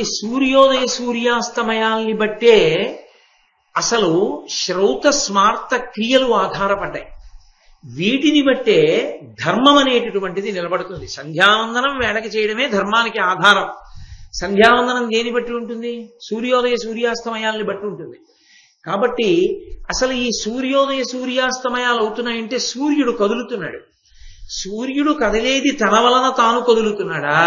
కాబట్టి సూర్యోదయ సూర్యాస్తమయాల్ని బట్టే అసలు శ్రౌత స్మార్త క్రియలు ఆధారపడ్డాయి. వీటిని బట్టే ధర్మం అనేటటువంటిది నిలబడుతుంది. సంధ్యావందనం వేళకి చేయడమే ధర్మానికి ఆధారం. సంధ్యావందనం దేని బట్టి ఉంటుంది? సూర్యోదయ సూర్యాస్తమయాల్ని బట్టి ఉంటుంది. కాబట్టి అసలు ఈ సూర్యోదయ సూర్యాస్తమయాలు అవుతున్నాయంటే సూర్యుడు కదులుతున్నాడు. సూర్యుడు కదిలేది తన వలన తాను కదులుతున్నాడా?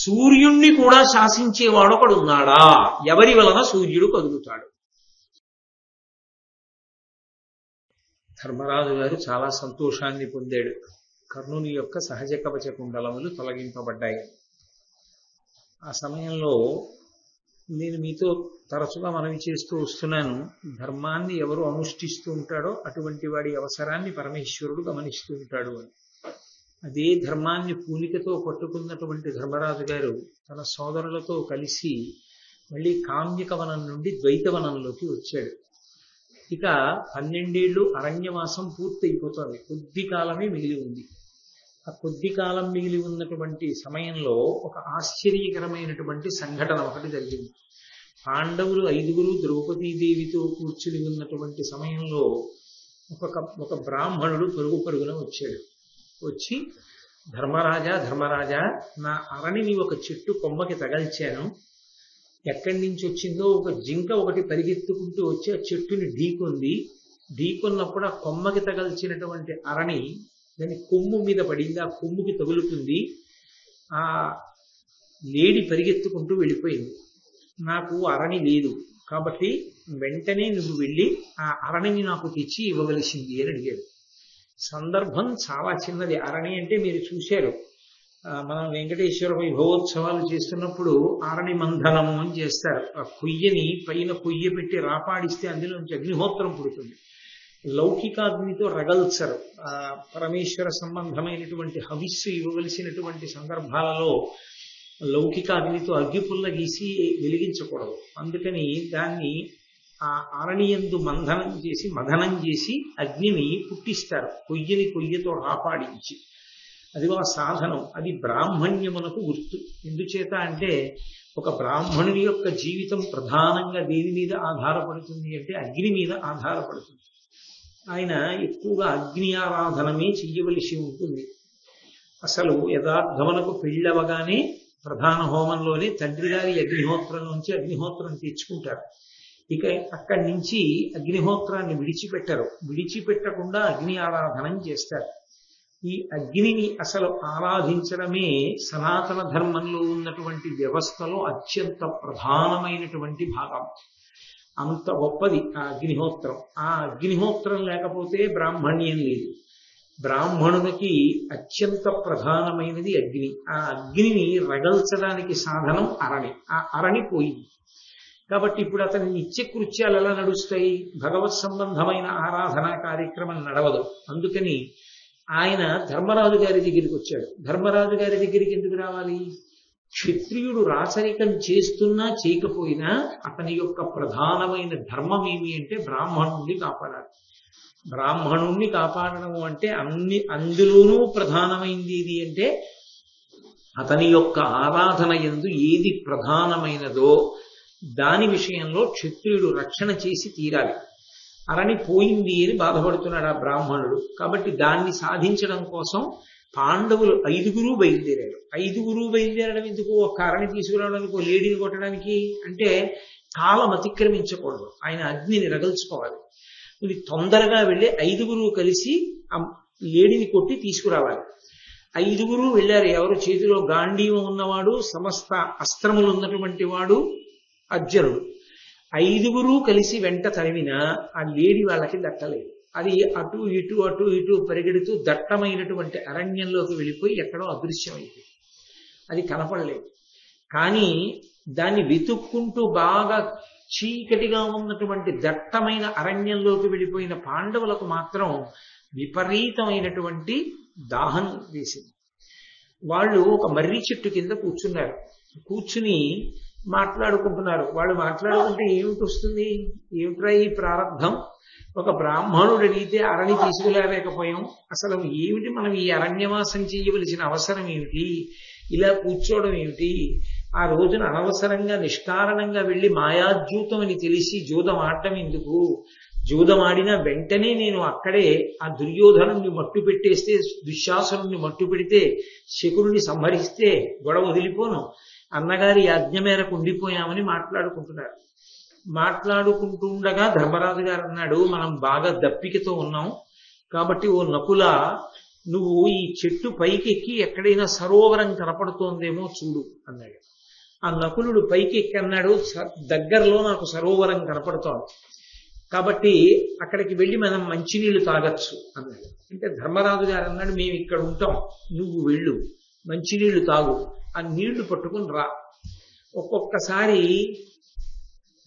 సూర్యుణ్ణి కూడా శాసించేవాడొకడు ఉన్నాడా? ఎవరి వలన సూర్యుడు కదులుతాడు? ధర్మరాజు గారు చాలా సంతోషాన్ని పొందాడు. కర్ణుని యొక్క సహజ కవచ కుండలములు తొలగింపబడ్డాయి. ఆ సమయంలో నేను మీతో తరచుగా మనవి చేస్తూ వస్తున్నాను, ధర్మాన్ని ఎవరు అనుష్ఠిస్తూ ఉంటాడో అటువంటి వాడి అవసరాన్ని పరమేశ్వరుడు గమనిస్తూ ఉంటాడు అని. అదే ధర్మాన్ని పూనికతో పట్టుకున్నటువంటి ధర్మరాజు గారు తన సోదరులతో కలిసి మళ్ళీ కామ్యకవనం నుండి ద్వైతవనంలోకి వచ్చాడు. ఇక 12 ఏళ్ళు అరణ్యవాసం పూర్తయిపోతుంది. కొద్ది కాలమే మిగిలి ఉంది. ఆ కొద్ది కాలం మిగిలి ఉన్నటువంటి సమయంలో ఒక ఆశ్చర్యకరమైనటువంటి సంఘటన ఒకటి జరిగింది. పాండవులు 5 ద్రౌపదీదేవితో కూర్చుని ఉన్నటువంటి సమయంలో ఒక బ్రాహ్మణుడు పరుగున వచ్చాడు. వచ్చి, ధర్మరాజా, నా అరణిని ఒక చెట్టు కొమ్మకి తగల్చాను. ఎక్కడి నుంచి వచ్చిందో ఒక జింక ఒకటి పరిగెత్తుకుంటూ వచ్చి ఆ చెట్టుని ఢీకొన్నప్పుడు ఆ కొమ్మకి తగల్చినటువంటి అరణి దాని కొమ్ము మీద పడింది. ఆ కొమ్ముకి తగులుకుంది. ఆ లేడి పరిగెత్తుకుంటూ వెళ్ళిపోయింది. నాకు అరణి లేదు, కాబట్టి వెంటనే నువ్వు వెళ్ళి ఆ అరణిని నాకు తెచ్చి ఇవ్వవలసింది అని అడిగాడు. సందర్భం చాలా చిన్నది. అరణి అంటే మీరు చూశారు, మనం వెంకటేశ్వర వైభవోత్సవాలు చేస్తున్నప్పుడు ఆరణి మంధనము అని చేస్తారు. ఆ కొయ్యని పైన కొయ్య పెట్టి రాపాడిస్తే అందులోంచి అగ్నిహోత్రం పుడుతుంది. లౌకికాగ్నితో రగల్చరు. ఆ పరమేశ్వర సంబంధమైనటువంటి హవిస్సు ఇవ్వవలసినటువంటి సందర్భాలలో లౌకికాగ్నితో అగ్గిపుల్ల గీసి వెలిగించకూడదు. అందుకని దాన్ని ఆ అరణియందు మథనం చేసి అగ్నిని పుట్టిస్తారు, కొయ్యతో రాపాడించి. అదిగో ఆ సాధనం. అది బ్రాహ్మణ్యమునకు గుర్తు. ఎందుచేత అంటే ఒక బ్రాహ్మణుని యొక్క జీవితం ప్రధానంగా దేని మీద ఆధారపడుతుంది అంటే అగ్ని మీద ఆధారపడుతుంది. ఆయన ఎక్కువగా అగ్ని ఆరాధనమే చెయ్యవలసి ఉంటుంది. అసలు యథార్థమునకు పెళ్ళవగానే ప్రధాన హోమంలోనే తండ్రి గారి అగ్నిహోత్రంలోంచి అగ్నిహోత్రం తెచ్చుకుంటారు. ఇక అక్కడి నుంచి అగ్నిహోత్రాన్ని విడిచిపెట్టకుండా అగ్ని ఆరాధనం చేస్తారు. ఈ అగ్నిని అసలు ఆరాధించడమే సనాతన ధర్మంలో ఉన్నటువంటి వ్యవస్థలో అత్యంత ప్రధానమైనటువంటి భాగం. అంత గొప్పది ఆ అగ్నిహోత్రం. ఆ అగ్నిహోత్రం లేకపోతే బ్రాహ్మణ్యం లేదు. బ్రాహ్మణునికి అత్యంత ప్రధానమైనది అగ్ని. ఆ అగ్నిని రగల్చడానికి సాధనం అరణి. ఆ అరణి పోయింది. కాబట్టి ఇప్పుడు అతని నిత్యకృత్యాలు ఎలా నడుస్తాయి? భగవత్ సంబంధమైన ఆరాధనా కార్యక్రమం నడవదు. అందుకని ఆయన ధర్మరాజు గారి దగ్గరికి వచ్చాడు. ధర్మరాజు గారి దగ్గరికి ఎందుకు రావాలి? క్షత్రియుడు రాచరికం చేస్తున్నా చేయకపోయినా అతని యొక్క ప్రధానమైన ధర్మం ఏమి అంటే బ్రాహ్మణుణ్ణి కాపాడాలి. బ్రాహ్మణుణ్ణి కాపాడడం అంటే అందులోనూ ప్రధానమైంది ఏది అంటే అతని యొక్క ఆరాధన యందు ఏది ప్రధానమైనదో దాని విషయంలో క్షత్రియుడు రక్షణ చేసి తీరాలి. అరణి పోయింది అని బాధపడుతున్నాడు ఆ బ్రాహ్మణుడు. కాబట్టి దాన్ని సాధించడం కోసం పాండవులు 5 బయలుదేరారు. 5 బయలుదేరడం ఎందుకు? ఒక అరణి తీసుకురావడానికి, ఒక లేడీని కొట్టడానికి అంటే కాలం అతిక్రమించకూడదు. ఆయన అగ్నిని రగల్చుకోవాలి. ఇది తొందరగా వెళ్ళి 5 కలిసి ఆ లేడీని కొట్టి తీసుకురావాలి. 5 వెళ్ళారు. ఎవరు? చేతిలో గాంధీవం ఉన్నవాడు, సమస్త అస్త్రములు ఉన్నటువంటి వాడు అర్జునుడు. 5 కలిసి వెంట తరిమినా ఆ లేడి వాళ్ళకి దట్టలేదు. అది అటు ఇటు పరిగెడుతూ దట్టమైనటువంటి అరణ్యంలోకి వెళ్ళిపోయి ఎక్కడో అదృశ్యమైంది. అది కనపడలేదు. కానీ దాన్ని వెతుక్కుంటూ బాగా చీకటిగా ఉన్నటువంటి దట్టమైన అరణ్యంలోకి వెళ్ళిపోయిన పాండవులకు మాత్రం విపరీతమైనటువంటి దాహం వేసింది. వాళ్ళు ఒక మర్రి చెట్టు కింద కూర్చున్నారు. కూర్చుని మాట్లాడుకుంటున్నారు. వాళ్ళు మాట్లాడుకుంటే ఏమిటి వస్తుంది? ఏమిట్రా ఈ ప్రారంధం? ఒక బ్రాహ్మణుడు అడిగితే అరణి తీసుకురాలేకపోయాం. అసలు ఏమిటి మనం ఈ అరణ్యవాసం చేయవలసిన అవసరం ఏమిటి? ఇలా కూర్చోవడం ఏమిటి? ఆ రోజున అనవసరంగా నిష్కారణంగా వెళ్లి మాయాద్యూతం అని తెలిసి జూదం ఆడటం ఎందుకు? జూదం ఆడిన వెంటనే నేను అక్కడే ఆ దుర్యోధనుణ్ణి మట్టు పెట్టేస్తే, దుశ్శాసనుణ్ణి మట్టు పెడితే, శకురుని సంహరిస్తే గొడవ వదిలిపోను. అన్నగారి ఆజ్ఞ మేరకు ఉండిపోయామని మాట్లాడుకుంటున్నారు. మాట్లాడుకుంటుండగా ధర్మరాజు గారు అన్నాడు, మనం బాగా దప్పికతో ఉన్నాం కాబట్టి ఓ నకుల, నువ్వు ఈ చెట్టు పైకెక్కి ఎక్కడైనా సరోవరం కనపడుతోందేమో చూడు అన్నాడు. ఆ నకులుడు పైకి ఎక్కి అన్నాడు, దగ్గరలో నాకు సరోవరం కనపడుతోంది కాబట్టి అక్కడికి వెళ్ళి మనం మంచినీళ్లు తాగొచ్చు అన్నాడు. అంటే ధర్మరాజు గారు అన్నాడు, మేము ఇక్కడ ఉంటాం, నువ్వు వెళ్ళు, మంచినీళ్లు తాగు, ఆ నీళ్లు పట్టుకుని రా. ఒక్కొక్కసారి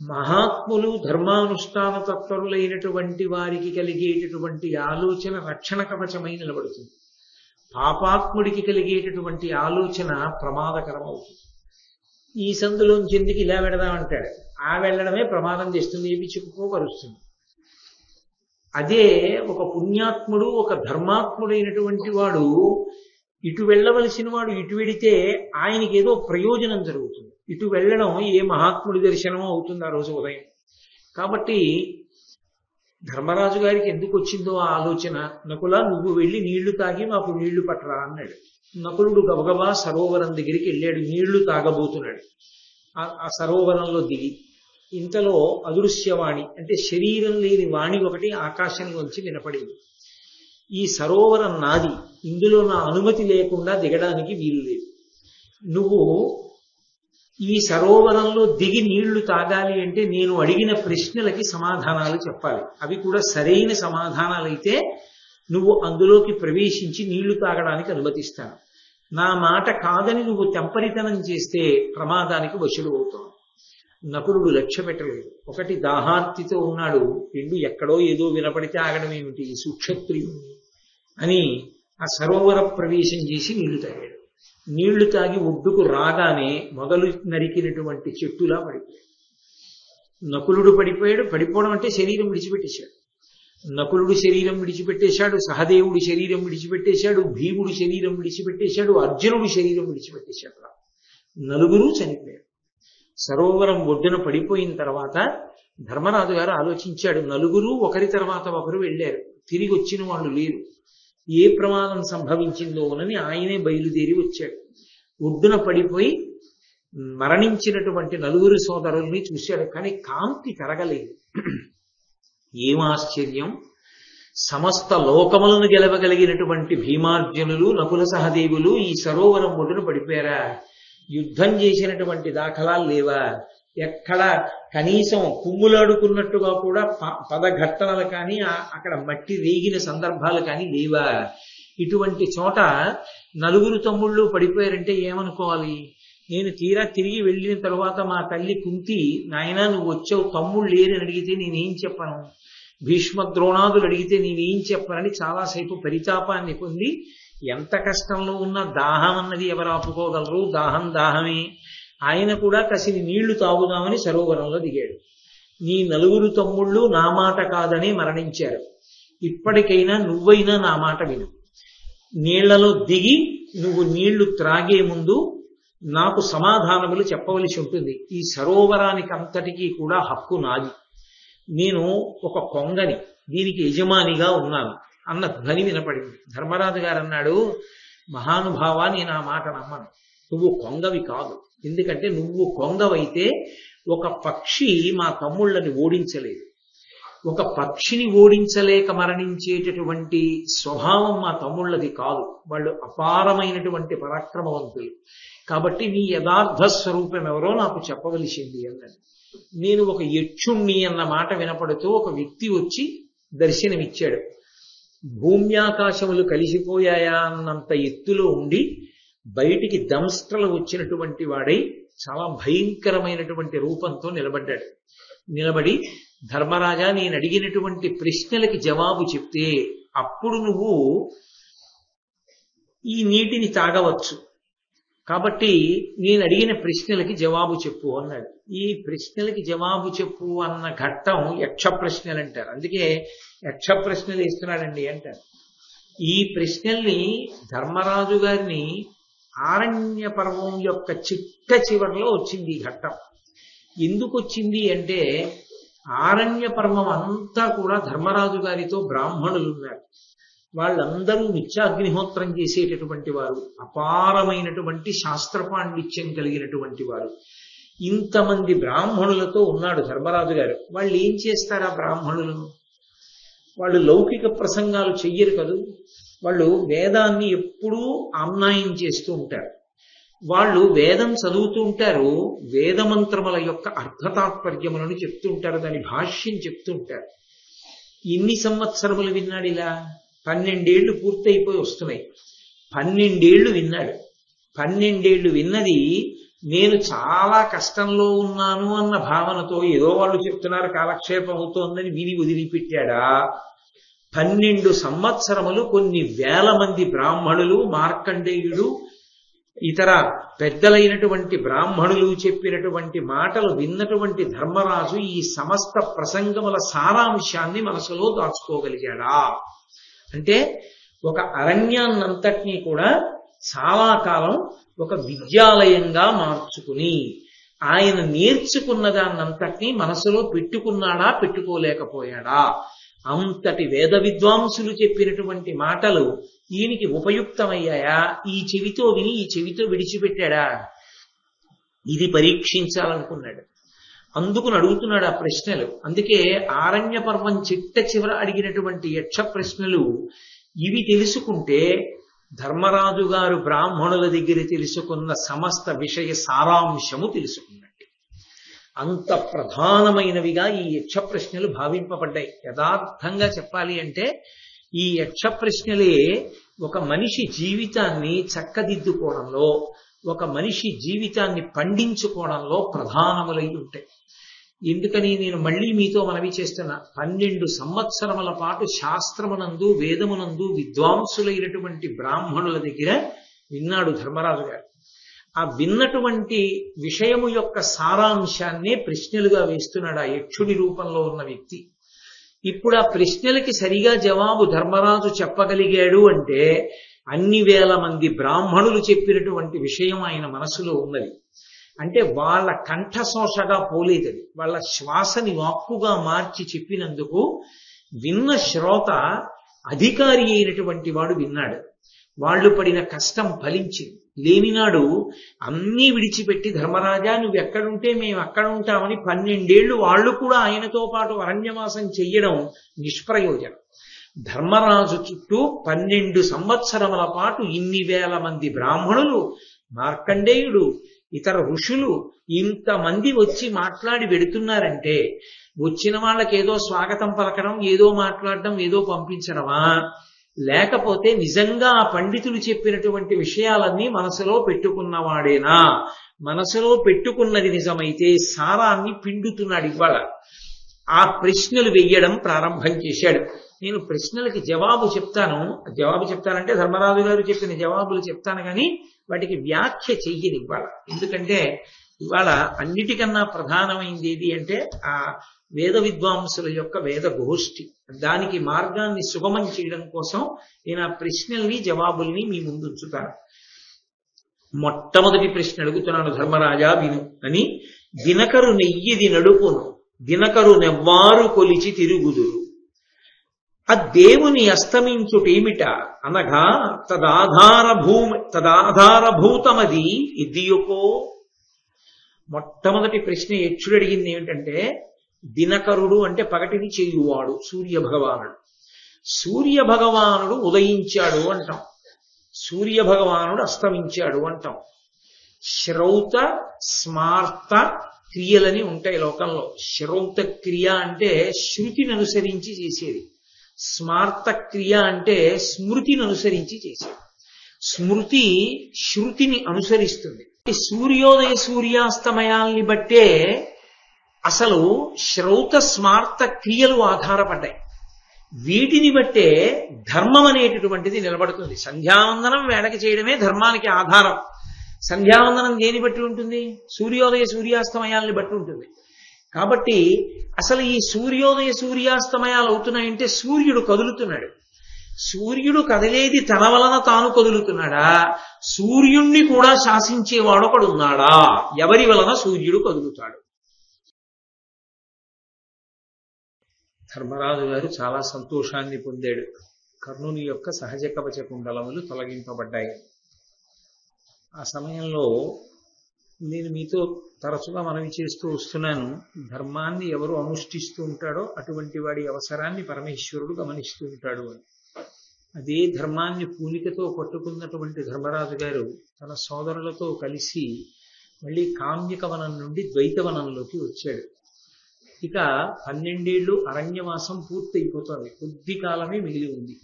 మహాత్ములు ధర్మానుష్ఠాన తత్పరులైనటువంటి వారికి కలిగేటటువంటి ఆలోచన రక్షణ కవచమై నిలబడుతుంది. పాపాత్ముడికి కలిగేటటువంటి ఆలోచన ప్రమాదకరం అవుతుంది. ఈ సందులోంచి ఎందుకు ఇలా వెడదామంటాడు, ఆ వెళ్ళడమే ప్రమాదం చేస్తుంది, ఏమి చెప్పుకోగలుస్తుంది. అదే ఒక పుణ్యాత్ముడు, ఒక ధర్మాత్ముడైనటువంటి వాడు ఇటు వెళ్ళవలసిన వాడు ఇటు వెడితే ఆయనకి ఏదో ప్రయోజనం జరుగుతుంది. ఇటు వెళ్ళడం ఏ మహాత్ముడి దర్శనం అవుతుంది ఆ రోజు ఉదయం. కాబట్టి ధర్మరాజు గారికి ఎందుకు వచ్చిందో ఆ ఆలోచన, నకుల నువ్వు వెళ్ళి నీళ్లు తాగి మాకు నీళ్లు పట్టరా అన్నాడు. నకులుడు గబగబా సరోవరం దగ్గరికి వెళ్ళాడు, నీళ్లు తాగబోతున్నాడు. ఆ సరోవరంలో దిగి ఇంతలో అదృశ్యవాణి అంటే శరీరం లేని వాణి ఒకటి ఆకాశంలోంచి వినపడింది. ఈ సరోవరం నాది, ఇందులో నా అనుమతి లేకుండా దిగడానికి వీలు లేదు. నువ్వు ఈ సరోవరంలో దిగి నీళ్లు తాగాలి అంటే నేను అడిగిన ప్రశ్నలకి సమాధానాలు చెప్పాలి. అవి కూడా సరైన సమాధానాలైతే నువ్వు అందులోకి ప్రవేశించి నీళ్లు తాగడానికి అనుమతిస్తాను. నా మాట కాదని నువ్వు తెంపరితనం చేస్తే ప్రమాదానికి వశుడు అవుతావు. నకులుడు లక్ష్య పెట్టలేదు. ఒకటి దాహార్తితో ఉన్నాడు, రెండు ఎక్కడో ఏదో వినపడితే ఆగడం ఏమిటి, సుక్షత్రియుడు అని ఆ సరోవర ప్రవేశం చేసి నీళ్లు తాగాడు. నీళ్లు తాగి ఒడ్డుకు రాగానే మొదలు నరికినటువంటి చెట్టులా పడిపోయాడు. నకులుడు పడిపోయాడు. పడిపోవడం అంటే శరీరం విడిచిపెట్టేశాడు. నకులుడు శరీరం విడిచిపెట్టేశాడు, సహదేవుడి శరీరం విడిచిపెట్టేశాడు, భీముడి శరీరం విడిచిపెట్టేశాడు, అర్జునుడి శరీరం విడిచిపెట్టేశాడు. నలుగురు చనిపోయాడు. సరోవరం ఒడ్డున పడిపోయిన తర్వాత ధర్మరాజు గారు ఆలోచించాడు, నలుగురు ఒకరి తర్వాత ఒకరు వెళ్ళారు, తిరిగి వచ్చిన వాళ్ళు లేరు, ఏ ప్రమాదం సంభవించిందోనని ఆయనే బయలుదేరి వచ్చాడు. ఒడ్డున పడిపోయి మరణించినటువంటి నలుగురు సోదరుల్ని చూశాడు, కానీ కాంతి పెరగలేదు. ఏం ఆశ్చర్యం! సమస్త లోకములను గెలవగలిగినటువంటి భీమార్జునులు, నకుల సహదేవులు ఈ సరోవరం ఒడ్డున పడిపోయారా? యుద్ధం చేసినటువంటి దాఖలాలు లేవా? ఎక్కడ కనీసం కుమ్ములాడుకున్నట్టుగా కూడా పదఘట్టనలు కానీ అక్కడ మట్టి రేగిన సందర్భాలు కానీ లేవా? ఇటువంటి చోట నలుగురు తమ్ముళ్ళు పడిపోయారంటే ఏమనుకోవాలి? నేను తీరా తిరిగి వెళ్ళిన తరువాత మా తల్లి కుంతి, నాయనా నువ్వు వచ్చావు, తమ్ముళ్ళు లేరని అడిగితే నేనేం చెప్పను, భీష్మ ద్రోణాదులు అడిగితే నేనేం చెప్పనని చాలాసేపు పరితాపాన్ని పొంది, ఎంత కష్టంలో ఉన్న దాహం అన్నది ఎవరు ఆపుకోగలరు, దాహం దాహమే, ఆయన కూడా కసిని నీళ్లు తాగుదామని సరోవరంలో దిగాడు. నీ నలుగురు తమ్ముళ్ళు నా మాట కాదని మరణించారు, ఇప్పటికైనా నువ్వైనా నా మాట విను. నీళ్లలో దిగి నువ్వు నీళ్లు త్రాగే ముందు నాకు సమాధానములు చెప్పవలసి ఉంటుంది. ఈ సరోవరానికి అంతటికీ కూడా హక్కు నాది, నేను ఒక కొంగని, దీనికి యజమానిగా ఉన్నాను అన్న ధ్వని వినపడింది. ధర్మరాజు గారు అన్నాడు, మహానుభావా, నేను ఆ మాట నమ్మను, నువ్వు కొంగవి కాదు. ఎందుకంటే నువ్వు కొంగవైతే ఒక పక్షి మా తమ్ముళ్ళని ఓడించలేదు, ఒక పక్షిని ఓడించలేక మరణించేటటువంటి స్వభావం మా తమ్ముళ్ళది కాదు, వాళ్ళు అపారమైనటువంటి పరాక్రమవంతులు. కాబట్టి నీ యథార్థ స్వరూపం ఎవరో నాకు చెప్పవలసింది అన్నది. నేను ఒక యక్షుణ్ణి అన్న మాట వినపడుతూ ఒక వ్యక్తి వచ్చి దర్శనమిచ్చాడు. భూమ్యాకాశములు కలిసిపోయాయా అన్నంత ఎత్తులో ఉండి బయటికి దంస్ట్రలు వచ్చినటువంటి వాడై చాలా భయంకరమైనటువంటి రూపంతో నిలబడ్డాడు. నిలబడి, ధర్మరాజా, నేను అడిగినటువంటి ప్రశ్నలకి జవాబు చెప్తే అప్పుడు నువ్వు ఈ నీటిని తాగవచ్చు, కాబట్టి నేను అడిగిన ప్రశ్నలకి జవాబు చెప్పు అన్నాడు. ఈ ప్రశ్నలకి జవాబు చెప్పు అన్న ఘట్టం యక్ష ప్రశ్నలు అంటారు, అందుకే యక్ష ప్రశ్నలు ఇస్తున్నాడండి అంటారు. ఈ ప్రశ్నల్ని ధర్మరాజు గారిని ఆరణ్య పర్వం యొక్క చిట్ట చివరిలో వచ్చింది ఈ ఘట్టం. ఎందుకు వచ్చింది అంటే ఆరణ్య పర్వం అంతా కూడా ధర్మరాజు గారితో బ్రాహ్మణులు ఉన్నారు. వాళ్ళందరూ నిత్యాగ్నిహోత్రం చేసేటటువంటి వారు, అపారమైనటువంటి శాస్త్ర పాండిత్యం కలిగినటువంటి వారు. ఇంతమంది బ్రాహ్మణులతో ఉన్నాడు ధర్మరాజు గారు. వాళ్ళు ఏం చేస్తారా బ్రాహ్మణులు? వాళ్ళు లౌకిక ప్రసంగాలు చెయ్యరు కదూ. వాళ్ళు వేదాన్ని ఎప్పుడూ ఆమ్నాయం చేస్తూ ఉంటారు. వాళ్ళు వేదం చదువుతూ ఉంటారు, వేదమంత్రముల యొక్క అర్థతాత్పర్యములను చెప్తూ ఉంటారు, దాని భాష్యం చెప్తూ ఉంటారు. ఎన్ని సంవత్సరములు విన్నాడు ఇలా? 12 ఏళ్లు పూర్తయిపోయి వస్తున్నాయి. 12 ఏళ్లు విన్నాడు. 12 ఏళ్లు విన్నది నేను చాలా కష్టంలో ఉన్నాను అన్న భావనతో ఏదో వాళ్ళు చెప్తున్నారు కాలక్షేపం అవుతోందని విని వదిలిపెట్టాడా? 12 సంవత్సరములు కొన్ని వేల మంది బ్రాహ్మణులు, మార్కండేయుడు, ఇతర పెద్దలైనటువంటి బ్రాహ్మణులు చెప్పినటువంటి మాటలు విన్నటువంటి ధర్మరాజు ఈ సమస్త ప్రసంగముల సారాంశాన్ని మనసులో దాచుకోగలిగాడా? అంటే ఒక అరణ్యాన్నంతటినీ కూడా చాలా కాలం ఒక విద్యాలయంగా మార్చుకుని ఆయన నేర్చుకున్న దాన్నంతటినీ మనసులో పెట్టుకున్నాడా, పెట్టుకోలేకపోయాడా? అంతటి వేద విద్వాంసులు చెప్పినటువంటి మాటలు ఈయనకి ఉపయుక్తమయ్యాయా? ఈ చెవితో విని ఈ చెవితో విడిచిపెట్టాడా? ఇది పరీక్షించాలనుకున్నాడు. అందుకు అడుగుతున్నాడు ఆ ప్రశ్నలు. అందుకే ఆరణ్య పర్వం చిట్ట చివర అడిగినటువంటి యక్ష ప్రశ్నలు ఇవి తెలుసుకుంటే ధర్మరాజు గారు బ్రాహ్మణుల దగ్గర తెలుసుకున్న సమస్త విషయ సారాంశము తెలుసుకున్నట్టు. అంత ప్రధానమైనవిగా ఈ యక్ష ప్రశ్నలు భావింపబడ్డాయి. యథార్థంగా చెప్పాలి అంటే ఈ యక్ష ప్రశ్నలే ఒక మనిషి జీవితాన్ని చక్కదిద్దుకోవడంలో, ఒక మనిషి జీవితాన్ని పండించుకోవడంలో ప్రధానములై ఉంటాయి. ఎందుకని నేను మళ్ళీ మీతో మనవి చేస్తున్నా, 12 సంవత్సరముల పాటు శాస్త్రమునందు వేదమునందు విద్వాంసులైనటువంటి బ్రాహ్మణుల దగ్గర విన్నాడు ధర్మరాజు గారు. ఆ విన్నటువంటి విషయము యొక్క సారాంశాన్నే ప్రశ్నలుగా వేస్తున్నాడు ఆ యక్షుడి రూపంలో ఉన్న వ్యక్తి. ఇప్పుడు ఆ ప్రశ్నలకి సరిగా జవాబు ధర్మరాజు చెప్పగలిగాడు అంటే అన్ని వేల మంది బ్రాహ్మణులు చెప్పినటువంటి విషయం ఆయన మనసులో ఉన్నది. అంటే వాళ్ళ కంఠశోషగా పోలేదది, వాళ్ళ శ్వాసని వాక్కుగా మార్చి చెప్పినందుకు విన్న శ్రోత అధికారి అయినటువంటి వాడు విన్నాడు. వాళ్ళు పడిన కష్టం ఫలించింది. లేనినాడు అన్నీ విడిచిపెట్టి ధర్మరాజా నువ్వు ఎక్కడుంటే మేము అక్కడ ఉంటామని 12 ఏళ్లు వాళ్ళు కూడా ఆయనతో పాటు అరణ్యవాసం చెయ్యడం నిష్ప్రయోజనం. ధర్మరాజు చుట్టూ 12 సంవత్సరముల పాటు ఇన్ని వేల మంది బ్రాహ్మణులు, మార్కండేయుడు, ఇతర ఋషులు ఇంతమంది వచ్చి మాట్లాడి వెడుతున్నారంటే వచ్చిన వాళ్ళకి ఏదో స్వాగతం పలకడం, ఏదో మాట్లాడడం, ఏదో పంపించడమా? లేకపోతే నిజంగా ఆ పండితులు చెప్పినటువంటి విషయాలన్నీ మనసులో పెట్టుకున్నవాడేనా? మనసులో పెట్టుకున్నది నిజమైతే సారాన్ని పిండుతున్నాడు ఇవాళ. ఆ ప్రశ్నలు వెయ్యడం ప్రారంభం చేశాడు. నేను ప్రశ్నలకి జవాబు చెప్తానంటే ధర్మరాజు గారు చెప్పిన జవాబులు చెప్తాను కానీ వాటికి వ్యాఖ్య చెయ్యని ఇవాళ. ఎందుకంటే ఇవాళ అన్నిటికన్నా ప్రధానమైంది ఏది అంటే ఆ వేద విద్వాంసుల యొక్క వేద గోష్ఠి. దానికి మార్గాన్ని సుగమం చేయడం కోసం నేను ఆ ప్రశ్నల్ని జవాబుల్ని మీ ముందు ఉంచుతాను. మొట్టమొదటి ప్రశ్న అడుగుతున్నాను, ధర్మరాజా విను అని. దినకరు నెయ్యిది నడుపును, దినకరు నెవ్వారు కొలిచి తిరుగుదురు, ఆ దేవుని అస్తమించుటేమిట అనగా తదాధారభూతమది ఇదియుకో. మొట్టమొదటి ప్రశ్న యక్షుడు అడిగింది ఏమిటంటే, దినకరుడు అంటే పగటిని చేయువాడు సూర్య భగవానుడు. సూర్య భగవానుడు ఉదయించాడు అంటాం, సూర్య భగవానుడు అస్తమించాడు అంటాం. శ్రౌత స్మార్త క్రియలని ఉంటాయి లోకంలో. శ్రౌత క్రియ అంటే శృతిని అనుసరించి చేసేది, స్మార్త క్రియ అంటే స్మృతిని అనుసరించి చేసేది. స్మృతి శృతిని అనుసరిస్తుంది. సూర్యోదయ సూర్యాస్తమయాల్ని బట్టే అసలు శ్రౌత స్మార్త క్రియలు ఆధారపడ్డాయి. వీటిని బట్టే ధర్మం అనేటటువంటిది నిలబడుతుంది. సంధ్యావందనం వేళకి చేయడమే ధర్మానికి ఆధారం. సంధ్యావందనం దేని బట్టి ఉంటుంది? సూర్యోదయ సూర్యాస్తమయాల్ని బట్టి ఉంటుంది. కాబట్టి అసలు ఈ సూర్యోదయ సూర్యాస్తమయాలు అవుతున్నాయంటే సూర్యుడు కదులుతున్నాడు. సూర్యుడు కదిలేది తన వలన తాను కదులుతున్నాడా, సూర్యుణ్ణి కూడా శాసించేవాడు ఒకడు ఉన్నాడా? ఎవరి వలన సూర్యుడు కదులుతాడు? ధర్మరాజు గారు చాలా సంతోషాన్ని పొందాడు. కర్ణుని యొక్క సహజ కవచ కుండలములు తొలగింపబడ్డాయి. ఆ సమయంలో నేను మీతో తరచుగా మనవి చేస్తూ వస్తున్నాను, ధర్మాన్ని ఎవరు అనుష్ఠిస్తూ ఉంటాడో అటువంటి వాడి అవసరాన్ని పరమేశ్వరుడు గమనిస్తూ ఉంటాడు అని. అదే ధర్మాన్ని పూనికతో పట్టుకున్నటువంటి ధర్మరాజు గారు తన సోదరులతో కలిసి మళ్ళీ కామ్యకవనం నుండి ద్వైతవనంలోకి వచ్చాడు. ఇక 12 ఏళ్ళు అరణ్యవాసం పూర్తయిపోతుంది. కొద్ది కాలమే మిగిలి ఉంది.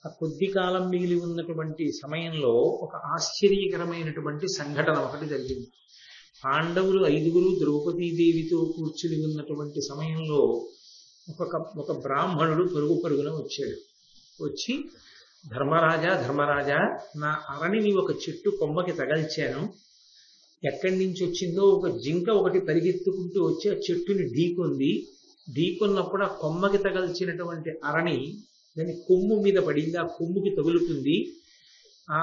ఆ కొద్ది కాలం మిగిలి ఉన్నటువంటి సమయంలో ఒక ఆశ్చర్యకరమైనటువంటి సంఘటన ఒకటి జరిగింది. పాండవులు 5 ద్రౌపదీదేవితో కూర్చుని ఉన్నటువంటి సమయంలో ఒక బ్రాహ్మణుడు పరుగున వచ్చాడు. వచ్చి, ధర్మరాజా, నా అరణిని ఒక చెట్టు కొమ్మకి తగల్చాను. ఎక్కడి నుంచి వచ్చిందో ఒక జింక ఒకటి పరిగెత్తుకుంటూ వచ్చి ఆ చెట్టుని ఢీకొన్నప్పుడు ఆ కొమ్మకి తగల్చినటువంటి అరణి దాని కొమ్ము మీద పడింది. ఆ కొమ్ముకి తగులుకుంది. ఆ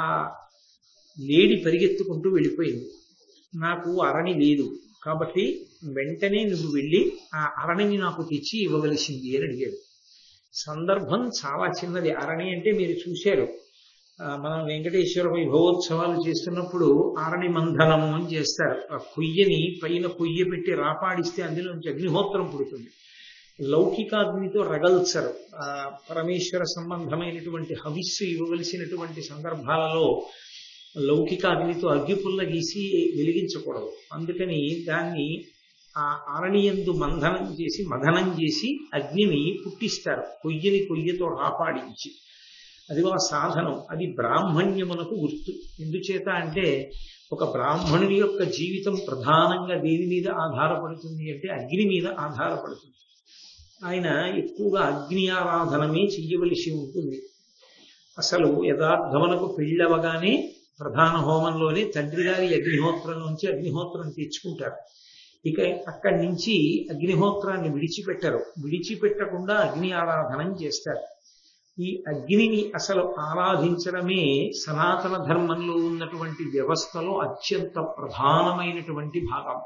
లేడి పరిగెత్తుకుంటూ వెళ్ళిపోయింది. నాకు అరణి లేదు, కాబట్టి వెంటనే నువ్వు వెళ్ళి ఆ అరణిని నాకు తెచ్చి ఇవ్వవలసింది అని అడిగాడు. సందర్భం చాలా చిన్నది. అరణి అంటే మీరు చూశారు, మనం వెంకటేశ్వర వైభవోత్సవాలు చేస్తున్నప్పుడు అరణి మంధనము అని చేస్తారు. ఆ కొయ్యని పైన కొయ్య పెట్టి రాపాడిస్తే అందులోంచి అగ్నిహోత్రం పుడుతుంది. లౌకికాగ్నితో రగల్చరు. పరమేశ్వర సంబంధమైనటువంటి హవిస్సు ఇవ్వవలసినటువంటి సందర్భాలలో లౌకికాగ్నితో అగ్గిపుల్ల గీసి వెలిగించకూడదు. అందుకని దాన్ని ఆ అరణియందు మథనం చేసి అగ్నిని పుట్టిస్తారు, కొయ్యతో రాపాడించి. అదిగో ఆ సాధనం. అది బ్రాహ్మణ్యమునకు గుర్తు. ఎందుచేత అంటే ఒక బ్రాహ్మణుని యొక్క జీవితం ప్రధానంగా దేని మీద ఆధారపడుతుంది అంటే అగ్ని మీద ఆధారపడుతుంది. ఆయన ఎక్కువగా అగ్ని ఆరాధనమే చెయ్యవలసి ఉంటుంది. అసలు యథార్థమునకు పెళ్ళవగానే ప్రధాన హోమంలోనే తండ్రి గారి అగ్నిహోత్రం నుంచి అగ్నిహోత్రం తెచ్చుకుంటారు. ఇక అక్కడి నుంచి అగ్నిహోత్రాన్ని విడిచిపెట్టకుండా అగ్ని ఆరాధనం చేస్తారు. ఈ అగ్నిని అసలు ఆరాధించడమే సనాతన ధర్మంలో ఉన్నటువంటి వ్యవస్థలో అత్యంత ప్రధానమైనటువంటి భాగం.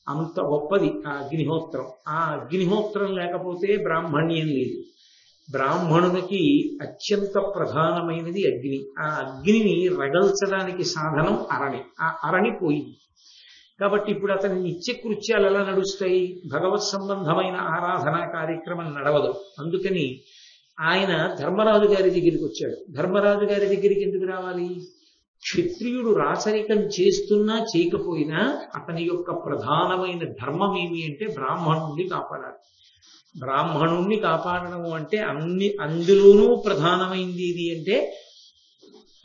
అంత గొప్పది ఆ అగ్నిహోత్రం. ఆ అగ్నిహోత్రం లేకపోతే బ్రాహ్మణ్యం లేదు. బ్రాహ్మణునికి అత్యంత ప్రధానమైనది అగ్ని. ఆ అగ్నిని రగల్చడానికి సాధనం అరణి. ఆ అరణి పోయింది కాబట్టి ఇప్పుడు అతని నిత్యకృత్యాలు ఎలా నడుస్తాయి? భగవత్ సంబంధమైన ఆరాధనా కార్యక్రమం నడవదు. అందుకని ఆయన ధర్మరాజు గారి దగ్గరికి వచ్చాడు. ధర్మరాజు గారి దగ్గరికి ఎందుకు రావాలి? క్షత్రియుడు రాచరికం చేస్తున్నా చేయకపోయినా అతని యొక్క ప్రధానమైన ధర్మం ఏమి అంటే బ్రాహ్మణుణ్ణి కాపాడాలి. బ్రాహ్మణుణ్ణి కాపాడడం అంటే అందులోనూ ప్రధానమైంది ఏది అంటే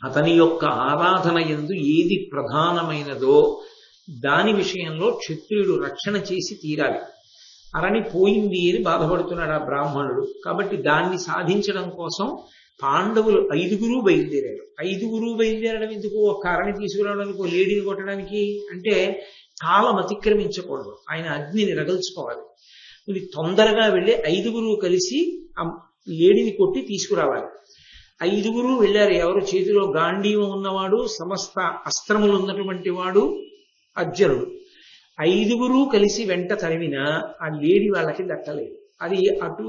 అతని యొక్క ఆరాధన యందు ఏది ప్రధానమైనదో దాని విషయంలో క్షత్రియుడు రక్షణ చేసి తీరాలి. అరణి పోయింది అని బాధపడుతున్నాడు ఆ బ్రాహ్మణుడు. కాబట్టి దాన్ని సాధించడం కోసం పాండవులు 5 బయలుదేరారు. 5 బయలుదేరడం ఎందుకు? ఒక అరణి తీసుకురావడానికి, ఒక లేడీని కొట్టడానికి అంటే కాలం అతిక్రమించకూడదు. ఆయన అగ్నిని రగల్చుకోవాలి. ఇది తొందరగా వెళ్ళి 5 కలిసి ఆ లేడీని కొట్టి తీసుకురావాలి. 5 వెళ్ళారు. ఎవరు? చేతిలో గాంధీవం ఉన్నవాడు, సమస్త అస్త్రములు ఉన్నటువంటి వాడు అర్జునుడు. 5 కలిసి వెంట తరిమినా ఆ లేడీ వాళ్ళకి దట్టలేదు. అది అటు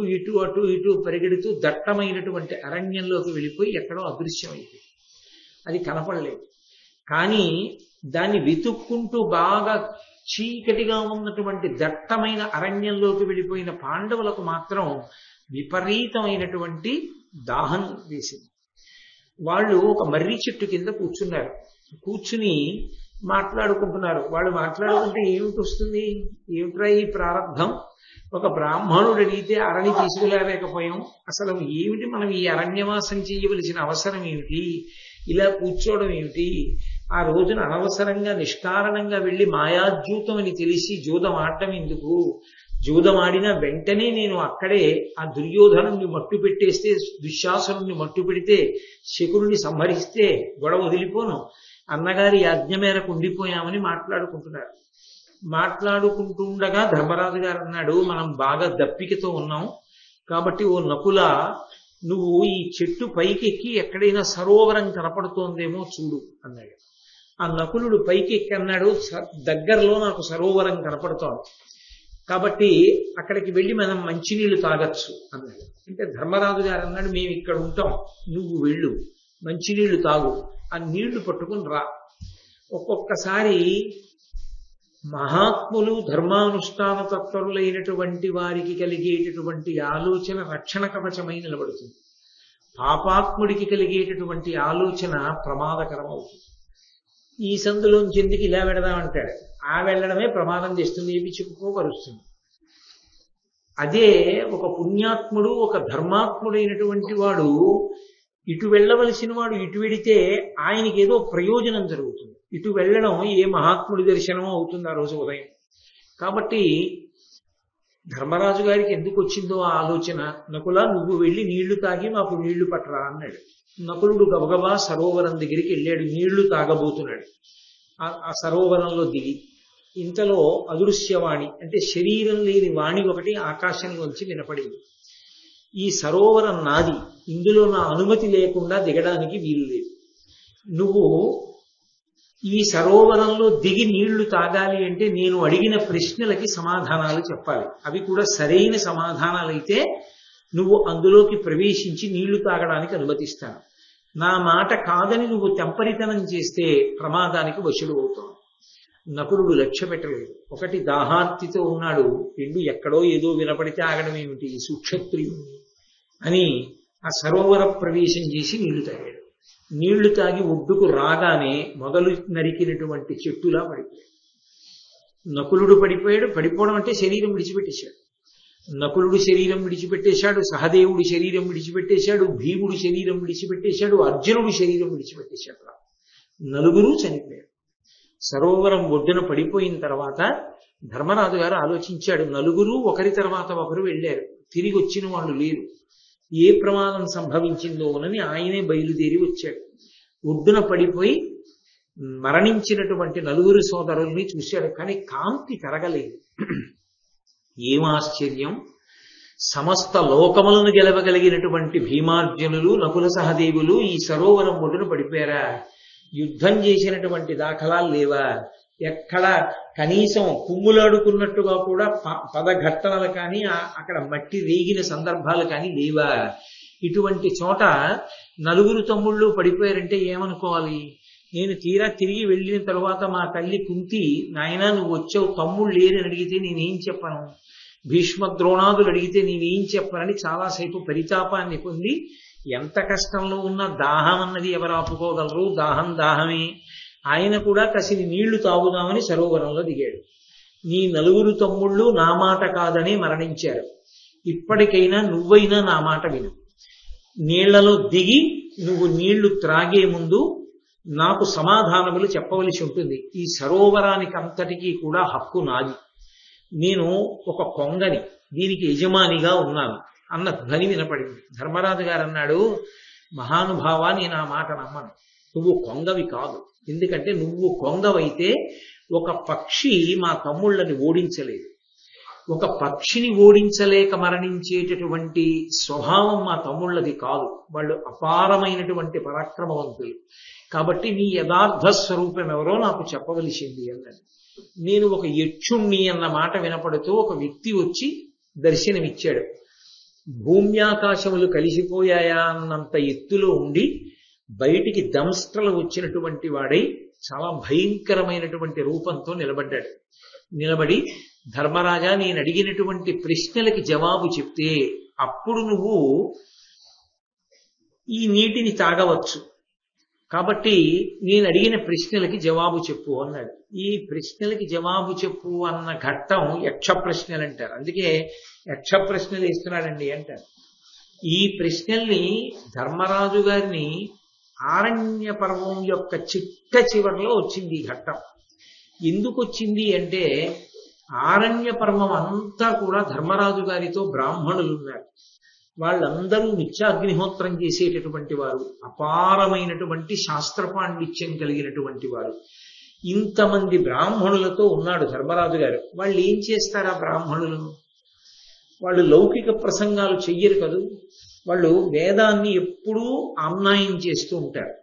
ఇటు పరిగెడుతూ దట్టమైనటువంటి అరణ్యంలోకి వెళ్ళిపోయి ఎక్కడో అదృశ్యమైంది. అది కనపడలేదు. కానీ దాన్ని వెతుక్కుంటూ బాగా చీకటిగా ఉన్నటువంటి దట్టమైన అరణ్యంలోకి వెళ్ళిపోయిన పాండవులకు మాత్రం విపరీతమైనటువంటి దాహం వేసింది. వాళ్ళు ఒక మర్రి చెట్టు కింద కూర్చున్నారు. కూర్చుని మాట్లాడుకుంటున్నారు. వాళ్ళు మాట్లాడుకుంటే ఏమిటి వస్తుంది? ఏమిట్రా ఈ ప్రారంభం? ఒక బ్రాహ్మణుడు అడిగితే అరణి తీసుకులేకపోయాం. అసలు ఏమిటి మనం ఈ అరణ్యవాసం చేయవలసిన అవసరం ఏమిటి? ఇలా కూర్చోవడం ఏమిటి? ఆ రోజున అనవసరంగా నిష్కారణంగా వెళ్ళి మాయాద్యూతం అని తెలిసి జూదం ఆడటం ఎందుకు? జూదం ఆడినా వెంటనే నేను అక్కడే ఆ దుర్యోధనుని మట్టు పెట్టేస్తే, దుశ్శాసనుని మట్టు పెడితే, శకురుని సంహరిస్తే గొడవ వదిలిపోను. అన్నగారి యాజ్ఞ మేరకు ఉండిపోయామని మాట్లాడుకుంటున్నారు. మాట్లాడుకుంటుండగా ధర్మరాజు గారు అన్నాడు, మనం బాగా దప్పికతో ఉన్నాం కాబట్టి ఓ నకుల నువ్వు ఈ చెట్టు పైకెక్కి ఎక్కడైనా సరోవరం కనపడుతోందేమో చూడు అన్నాడు. ఆ నకులుడు పైకెక్కి అన్నాడు, దగ్గరలో నాకు సరోవరం కనపడుతోంది, కాబట్టి అక్కడికి వెళ్ళి మనం మంచినీళ్లు తాగొచ్చు అన్నాడు. అంటే ధర్మరాజు గారు అన్నాడు, మేము ఇక్కడ ఉంటాం, నువ్వు వెళ్ళు, మంచినీళ్లు తాగు, ఆ నీళ్లు పట్టుకుని రా. ఒక్కొక్కసారి మహాత్ములు ధర్మానుష్ఠాన తత్పరులైనటువంటి వారికి కలిగేటటువంటి ఆలోచన రక్షణ కవచమై నిలబడుతుంది. పాపాత్ముడికి కలిగేటటువంటి ఆలోచన ప్రమాదకరం అవుతుంది. ఈ సందులోంచి ఎందుకు ఇలా వెడదామంటాడు, ఆ వెళ్ళడమే ప్రమాదం చేస్తుంది, ఏమి చెప్పుకోపరుస్తుంది. అదే ఒక పుణ్యాత్ముడు, ఒక ధర్మాత్ముడైనటువంటి వాడు ఇటు వెళ్ళవలసిన వాడు ఇటు వెడితే ఆయనకి ఏదో ప్రయోజనం జరుగుతుంది. ఇటు వెళ్ళడం ఏ మహాత్ముడి దర్శనమో అవుతుంది ఆ రోజు ఉదయం. కాబట్టి ధర్మరాజు గారికి ఎందుకు వచ్చిందో ఆ ఆలోచన, నకుల నువ్వు వెళ్ళి నీళ్లు తాగి మాకు నీళ్లు పట్టరా అన్నాడు. నకులుడు గబగబా సరోవరం దగ్గరికి వెళ్ళాడు, నీళ్లు తాగబోతున్నాడు. ఆ సరోవరంలో దిగి ఇంతలో అదృశ్యవాణి అంటే శరీరం లేని వాణి ఒకటి ఆకాశంలోంచి వినపడింది. ఈ సరోవరం నాది, ఇందులో నా అనుమతి లేకుండా దిగడానికి వీలు లేదు. నువ్వు ఈ సరోవరంలో దిగి నీళ్లు తాగాలి అంటే నేను అడిగిన ప్రశ్నలకి సమాధానాలు చెప్పాలి. అవి కూడా సరైన సమాధానాలైతే నువ్వు అందులోకి ప్రవేశించి నీళ్లు తాగడానికి అనుమతిస్తాను. నా మాట కాదని నువ్వు తెంపరితనం చేస్తే ప్రమాదానికి వశుడు అవుతావు. నకులుడు లక్ష్య పెట్టలేదు. ఒకటి దాహార్తితో ఉన్నాడు, రెండు ఎక్కడో ఏదో వినపడితే ఆగడం ఏమిటి, సుక్షత్రియుణ్ణి అని ఆ సరోవర ప్రవేశం చేసి నీళ్లు తాగాడు. నీళ్లు తాగి ఒడ్డుకు రాగానే మొదలు నరికినటువంటి చెట్టులా పడిపోయాడు. నకులుడు పడిపోయాడు. పడిపోవడం అంటే శరీరం విడిచిపెట్టేశాడు. నకులుడు శరీరం విడిచిపెట్టేశాడు, సహదేవుడి శరీరం విడిచిపెట్టేశాడు, భీముడి శరీరం విడిచిపెట్టేశాడు, అర్జునుడి శరీరం విడిచిపెట్టేశాడు. నలుగురు చనిపోయాడు. సరోవరం ఒడ్డున పడిపోయిన తర్వాత ధర్మరాజు గారు ఆలోచించాడు, నలుగురు ఒకరి తర్వాత ఒకరు వెళ్ళారు, తిరిగి వచ్చిన వాళ్ళు లేరు, ఏ ప్రమాదం సంభవించిందోనని ఆయనే బయలుదేరి వచ్చాడు. ఒడ్డున పడిపోయి మరణించినటువంటి నలుగురు సోదరుల్ని చూశాడు, కానీ కాంతి పెరగలేదు. ఏం ఆశ్చర్యం! సమస్త లోకములను గెలవగలిగినటువంటి భీమార్జునులు, నకుల సహదేవులు ఈ సరోవరం ఒడ్డున పడిపోయారా? యుద్ధం చేసినటువంటి దాఖలాలు లేవా? ఎక్కడ కనీసం కుమ్ములాడుకున్నట్టుగా కూడా పదఘట్టనలు కానీ అక్కడ మట్టి రేగిన సందర్భాలు కానీ లేవా? ఇటువంటి చోట నలుగురు తమ్ముళ్ళు పడిపోయారంటే ఏమనుకోవాలి? నేను తీరా తిరిగి వెళ్ళిన తరువాత మా తల్లి కుంతి, నాయనా నువ్వు వచ్చావు, తమ్ముళ్ళు లేరని అడిగితే నేనేం చెప్పను, భీష్మ ద్రోణాదులు అడిగితే నేనేం చెప్పనని చాలాసేపు పరితాపాన్ని పొంది, ఎంత కష్టంలో ఉన్న దాహం అన్నది ఎవరు ఆపుకోగలరు, దాహం దాహమే, ఆయన కూడా కసిని నీళ్లు తాగుదామని సరోవరంలో దిగాడు. నీ నలుగురు తమ్ముళ్ళు నా మాట కాదని మరణించారు, ఇప్పటికైనా నువ్వైనా నా మాట విను, నీళ్లలో దిగి నువ్వు నీళ్లు త్రాగే ముందు నాకు సమాధానములు చెప్పవలసి ఉంటుంది. ఈ సరోవరానికి అంతటికీ కూడా హక్కు నాది, నేను ఒక కొంగని, దీనికి యజమానిగా ఉన్నాను అన్న ధ్వని వినపడింది. ధర్మరాజు గారు అన్నాడు, మహానుభావ నేను ఆ మాట నమ్మను, నువ్వు కొంగవి కాదు. ఎందుకంటే నువ్వు కొంగవైతే ఒక పక్షి మా తమ్ముళ్ళని ఓడించలేదు, ఒక పక్షిని ఓడించలేక మరణించేటటువంటి స్వభావం మా తమ్ముళ్ళది కాదు, వాళ్ళు అపారమైనటువంటి పరాక్రమవంతులు, కాబట్టి నీ యథార్థ స్వరూపం ఎవరో నాకు చెప్పవలసింది అన్నది. నేను ఒక యక్షుణ్ణి అన్న మాట వినపడుతూ ఒక వ్యక్తి వచ్చి దర్శనమిచ్చాడు. భూమ్యాకాశములు కలిసిపోయాయా అన్నంత ఎత్తులో ఉండి బయటికి దంస్ట్రలు వచ్చినటువంటి వాడై చాలా భయంకరమైనటువంటి రూపంతో నిలబడ్డాడు. నిలబడి, ధర్మరాజా నేను అడిగినటువంటి ప్రశ్నలకి జవాబు చెప్తే అప్పుడు నువ్వు ఈ నీటిని తాగవచ్చు, కాబట్టి నేను అడిగిన ప్రశ్నలకి జవాబు చెప్పు అన్నాడు. ఈ ప్రశ్నలకి జవాబు చెప్పు అన్న ఘట్టం యక్ష ప్రశ్నలు అంటారు, అందుకే యక్ష ప్రశ్నలు ఇస్తున్నాడండి అంటారు. ఈ ప్రశ్నల్ని ధర్మరాజు గారిని ఆరణ్య పర్వం యొక్క చిట్ట చివరిలో వచ్చింది ఈ ఘట్టం. ఎందుకు వచ్చింది అంటే ఆరణ్య పర్వం అంతా కూడా ధర్మరాజు గారితో బ్రాహ్మణులు ఉన్నారు. వాళ్ళందరూ నిత్యాగ్నిహోత్రం చేసేటటువంటి వారు, అపారమైనటువంటి శాస్త్ర పాండిత్యం కలిగినటువంటి వారు. ఇంతమంది బ్రాహ్మణులతో ఉన్నాడు ధర్మరాజు గారు. వాళ్ళు ఏం చేస్తారా బ్రాహ్మణులు? వాళ్ళు లౌకిక ప్రసంగాలు చెయ్యరు కదూ. వాళ్ళు వేదాన్ని ఎప్పుడూ ఆమ్నాయం చేస్తూ ఉంటారు.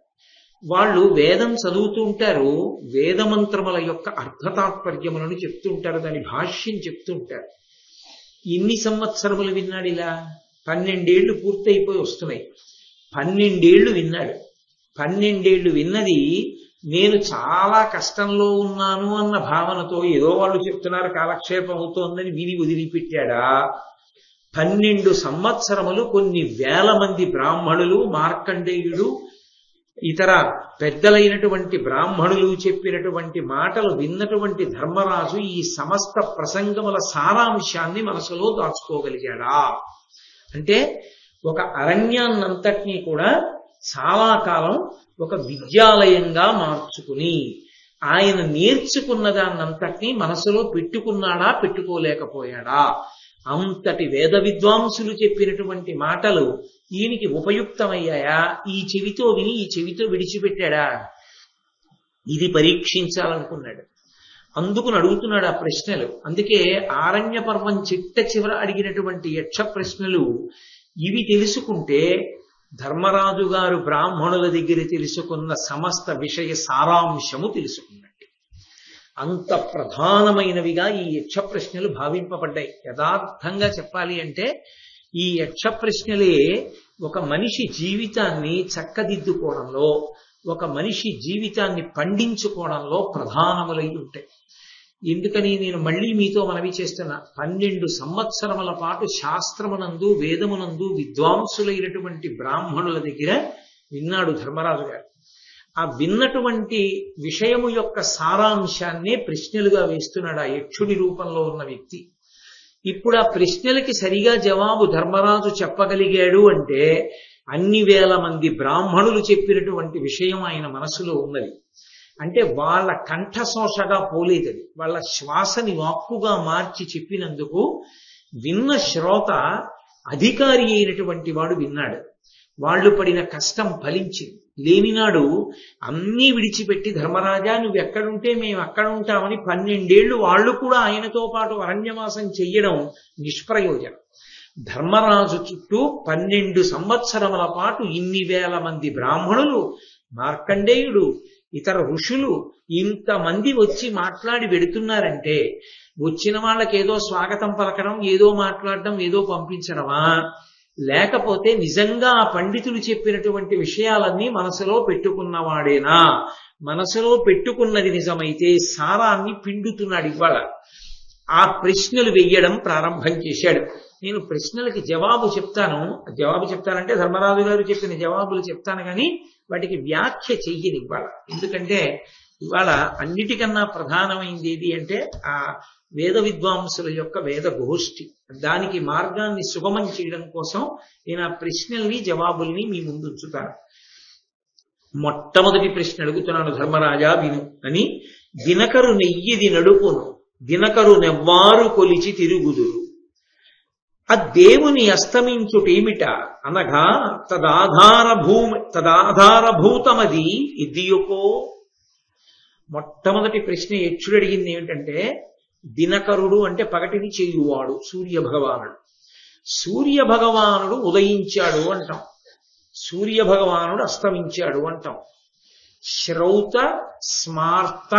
వాళ్ళు వేదం చదువుతూ ఉంటారు, వేదమంత్రముల యొక్క అర్థతాత్పర్యములను చెప్తూ ఉంటారు, దాని భాష్యం చెప్తూ ఉంటారు. ఎన్ని సంవత్సరములు విన్నాడు ఇలా? 12 ఏళ్ళు పూర్తయిపోయి వస్తున్నాయి. 12 ఏళ్ళు విన్నాడు. 12 ఏళ్ళు విన్నది నేను చాలా కష్టంలో ఉన్నాను అన్న భావనతో ఏదో వాళ్ళు చెప్తున్నారు కాలక్షేపం అవుతోందని విని వదిలిపెట్టాడా? 12 సంవత్సరములు కొన్ని వేల మంది బ్రాహ్మణులు, మార్కండేయుడు, ఇతర పెద్దలైనటువంటి బ్రాహ్మణులు చెప్పినటువంటి మాటలు విన్నటువంటి ధర్మరాజు ఈ సమస్త ప్రసంగముల సారాంశాన్ని మనసులో దాచుకోగలిగాడా? అంటే ఒక అరణ్యాన్నంతటినీ కూడా చాలా కాలం ఒక విద్యాలయంగా మార్చుకుని ఆయన నేర్చుకున్న దాన్నంతటినీ మనసులో పెట్టుకున్నాడా, పెట్టుకోలేకపోయాడా? అంతటి వేద విద్వాంసులు చెప్పినటువంటి మాటలు ఈయనకి ఉపయుక్తమయ్యాయా? ఈ చెవితో విని ఈ చెవితో విడిచిపెట్టాడా? ఇది పరీక్షించాలనుకున్నాడు. అందుకు అడుగుతున్నాడు ఆ ప్రశ్నలు. అందుకే ఆరణ్య పర్వం చిట్ట చివర అడిగినటువంటి యక్ష ప్రశ్నలు ఇవి తెలుసుకుంటే ధర్మరాజు గారు బ్రాహ్మణుల దగ్గర తెలుసుకున్న సమస్త విషయ సారాంశము తెలుసుకున్నట్టు. అంత ప్రధానమైనవిగా ఈ యక్ష ప్రశ్నలు భావింపబడ్డాయి. యథార్థంగా చెప్పాలి అంటే ఈ యక్ష ప్రశ్నలే ఒక మనిషి జీవితాన్ని చక్కదిద్దుకోవడంలో, ఒక మనిషి జీవితాన్ని పండించుకోవడంలో ప్రధానములై ఉంటాయి. ఎందుకని నేను మళ్ళీ మీతో మనవి చేస్తున్నా, 12 సంవత్సరముల పాటు శాస్త్రమునందు వేదమునందు విద్వాంసులైనటువంటి బ్రాహ్మణుల దగ్గర విన్నాడు ధర్మరాజు గారు. ఆ విన్నటువంటి విషయము యొక్క సారాంశాన్నే ప్రశ్నలుగా వేస్తున్నాడు ఆ యక్షుడి రూపంలో ఉన్న వ్యక్తి. ఇప్పుడు ఆ ప్రశ్నలకి సరిగా జవాబు ధర్మరాజు చెప్పగలిగాడు అంటే అన్ని వేల మంది బ్రాహ్మణులు చెప్పినటువంటి విషయం ఆయన మనసులో ఉన్నది. అంటే వాళ్ళ కంఠశోషగా పోలేదది, వాళ్ళ శ్వాసని వాక్కుగా మార్చి చెప్పినందుకు విన్న శ్రోత అధికారి అయినటువంటి వాడు విన్నాడు. వాళ్ళు పడిన కష్టం ఫలించింది. లేనినాడు అన్నీ విడిచిపెట్టి ధర్మరాజా నువ్వు ఎక్కడుంటే మేము అక్కడ ఉంటామని 12 ఏళ్లు వాళ్ళు కూడా ఆయనతో పాటు అరణ్యవాసం చెయ్యడం నిష్ప్రయోజనం. ధర్మరాజు చుట్టూ 12 సంవత్సరముల పాటు ఇన్ని వేల మంది బ్రాహ్మణులు, మార్కండేయుడు, ఇతర ఋషులు ఇంతమంది వచ్చి మాట్లాడి వెడుతున్నారంటే వచ్చిన వాళ్ళకి ఏదో స్వాగతం పలకడం, ఏదో మాట్లాడడం, ఏదో పంపించడమా? లేకపోతే నిజంగా ఆ పండితులు చెప్పినటువంటి విషయాలన్నీ మనసులో పెట్టుకున్నవాడేనా? మనసులో పెట్టుకున్నది నిజమైతే సారాన్ని పిండుతున్నాడు ఇవాళ. ఆ ప్రశ్నలు వెయ్యడం ప్రారంభం చేశాడు. నేను ప్రశ్నలకి జవాబు చెప్తానంటే ధర్మరాజు గారు చెప్పిన జవాబులు చెప్తాను కానీ వాటికి వ్యాఖ్య చెయ్యని ఇవాళ. ఎందుకంటే ఇవాళ అన్నిటికన్నా ప్రధానమైంది ఏది అంటే ఆ వేద విద్వాంసుల యొక్క వేద గోష్ఠి. దానికి మార్గాన్ని సుగమం చేయడం కోసం నేను ఆ ప్రశ్నల్ని జవాబుల్ని మీ ముందు ఉంచుతాను. మొట్టమొదటి ప్రశ్న అడుగుతున్నాను, ధర్మరాజా విను అని. దినకరు నెయ్యిది నడుపును, దినకరు నెవ్వారు కొలిచి తిరుగుదురు. ఆ దేవుని అస్తమించుటేమిట అనగా తదాధారభూతమది ఇదియుకో. మొట్టమొదటి ప్రశ్న యక్షుడు అడిగింది ఏమిటంటే, దినకరుడు అంటే పగటిని చేయువాడు సూర్య భగవానుడు. సూర్య భగవానుడు ఉదయించాడు అంటాం, సూర్య భగవానుడు అస్తమించాడు అంటాం. శ్రౌత స్మార్త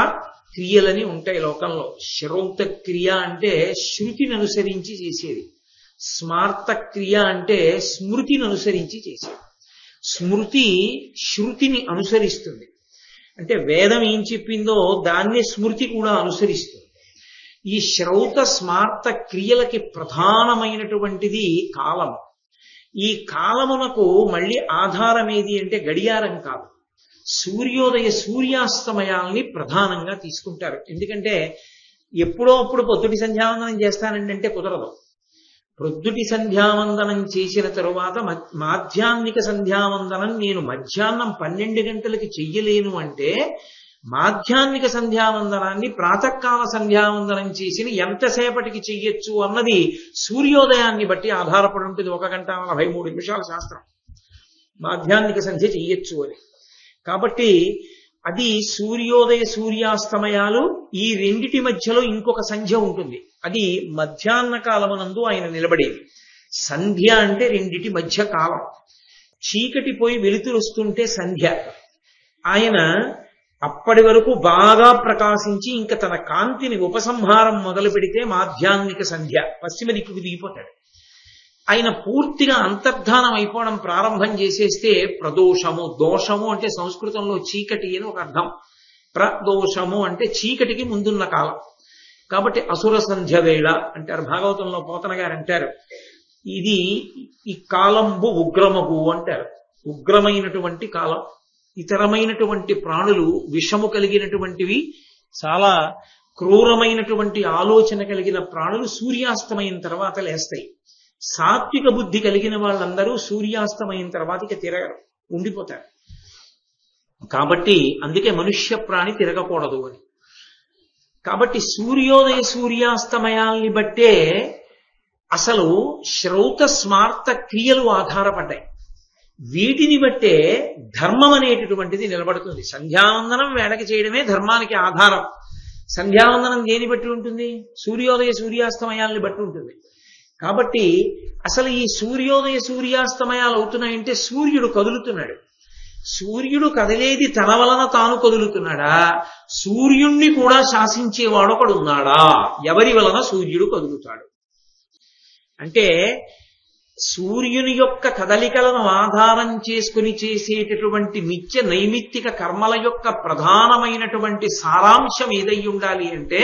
క్రియలని ఉంటాయి లోకంలో. శ్రౌత క్రియ అంటే శృతిని అనుసరించి చేసేది, స్మార్త క్రియ అంటే స్మృతిని అనుసరించి చేసేది. స్మృతి శృతిని అనుసరిస్తుంది, అంటే వేదం ఏం చెప్పిందో దాన్నే స్మృతి కూడా అనుసరిస్తుంది. ఈ శ్రౌత స్మార్త క్రియలకి ప్రధానమైనటువంటిది కాలము. ఈ కాలమునకు మళ్ళీ ఆధారం ఏది అంటే గడియారం కాదు, సూర్యోదయ సూర్యాస్తమయాల్ని ప్రధానంగా తీసుకుంటారు. ఎందుకంటే ఎప్పుడో అప్పుడు పొద్దుటి సంధ్యావందనం చేస్తానంటే కుదరదు. ప్రొద్దుటి సంధ్యావందనం చేసిన తరువాత మాధ్యాహ్నిక సంధ్యావందనం నేను మధ్యాహ్నం 12 గంటలకి చెయ్యలేను అంటే మాధ్యాహ్నిక సంధ్యావందనాన్ని ప్రాతకాల సంధ్యావందనం చేసిన ఎంతసేపటికి చెయ్యొచ్చు అన్నది సూర్యోదయాన్ని బట్టి ఆధారపడి ఉంటుంది. 1 గంట 43 నిమిషాల శాస్త్రం మాధ్యాహ్నిక సంధ్య చెయ్యొచ్చు అని. కాబట్టి అది సూర్యోదయ సూర్యాస్తమయాలు, ఈ రెండిటి మధ్యలో ఇంకొక సంధ్య ఉంటుంది, అది మధ్యాహ్న కాలమునందు ఆయన నిలబడేది. సంధ్య అంటే రెండిటి మధ్య కాలం. చీకటి పోయి వెలుతురు వస్తుంటే సంధ్య. ఆయన అప్పటి వరకు బాగా ప్రకాశించి ఇంకా తన కాంతిని ఉపసంహారం మొదలు పెడితే మాధ్యాహ్నిక సంధ్య, పశ్చిమ దిక్కుకు దిగిపోతాడు. ఆయన పూర్తిగా అంతర్ధానం అయిపోవడం ప్రారంభం చేసేస్తే ప్రదోషము. దోషము అంటే సంస్కృతంలో చీకటి అని ఒక అర్థం. ప్రదోషము అంటే చీకటికి ముందున్న కాలం. కాబట్టి అసుర సంధ్య వేళ అంటారు. భాగవతంలో పోతన గారు అంటారు, ఇది ఈ కాలంబు ఉగ్రమగు అంటారు. ఉగ్రమైనటువంటి కాలం. ఇతరమైనటువంటి ప్రాణులు విషము కలిగినటువంటివి, చాలా క్రూరమైనటువంటి ఆలోచన కలిగిన ప్రాణులు సూర్యాస్తమైన తర్వాత లేస్తాయి. సాత్విక బుద్ధి కలిగిన వాళ్ళందరూ సూర్యాస్తమైన తర్వాత ఇక తిరగరు, ఉండిపోతారు. కాబట్టి అందుకే మనుష్య ప్రాణి తిరగకూడదు అని. కాబట్టి సూర్యోదయ సూర్యాస్తమయాల్ని బట్టే అసలు శ్రౌత స్మార్త క్రియలు ఆధారపడ్డాయి. వీటిని బట్టే ధర్మం అనేటటువంటిది నిలబడుతుంది. సంధ్యావందనం వేళకి చేయడమే ధర్మానికి ఆధారం. సంధ్యావందనం దేని బట్టి ఉంటుంది? సూర్యోదయ సూర్యాస్తమయాల్ని బట్టి ఉంటుంది. కాబట్టి అసలు ఈ సూర్యోదయ సూర్యాస్తమయాలు అవుతున్నాయంటే సూర్యుడు కదులుతున్నాడు. సూర్యుడు కదిలేది తన వలన తాను కదులుతున్నాడా? సూర్యుణ్ణి కూడా శాసించేవాడొకడు ఉన్నాడా? ఎవరి వలన సూర్యుడు కదులుతాడు అంటే సూర్యుని యొక్క కదలికలను ఆధారం చేసుకుని చేసేటటువంటి నిత్య నైమిత్తిక కర్మల యొక్క ప్రధానమైనటువంటి సారాంశం ఏదై ఉండాలి అంటే,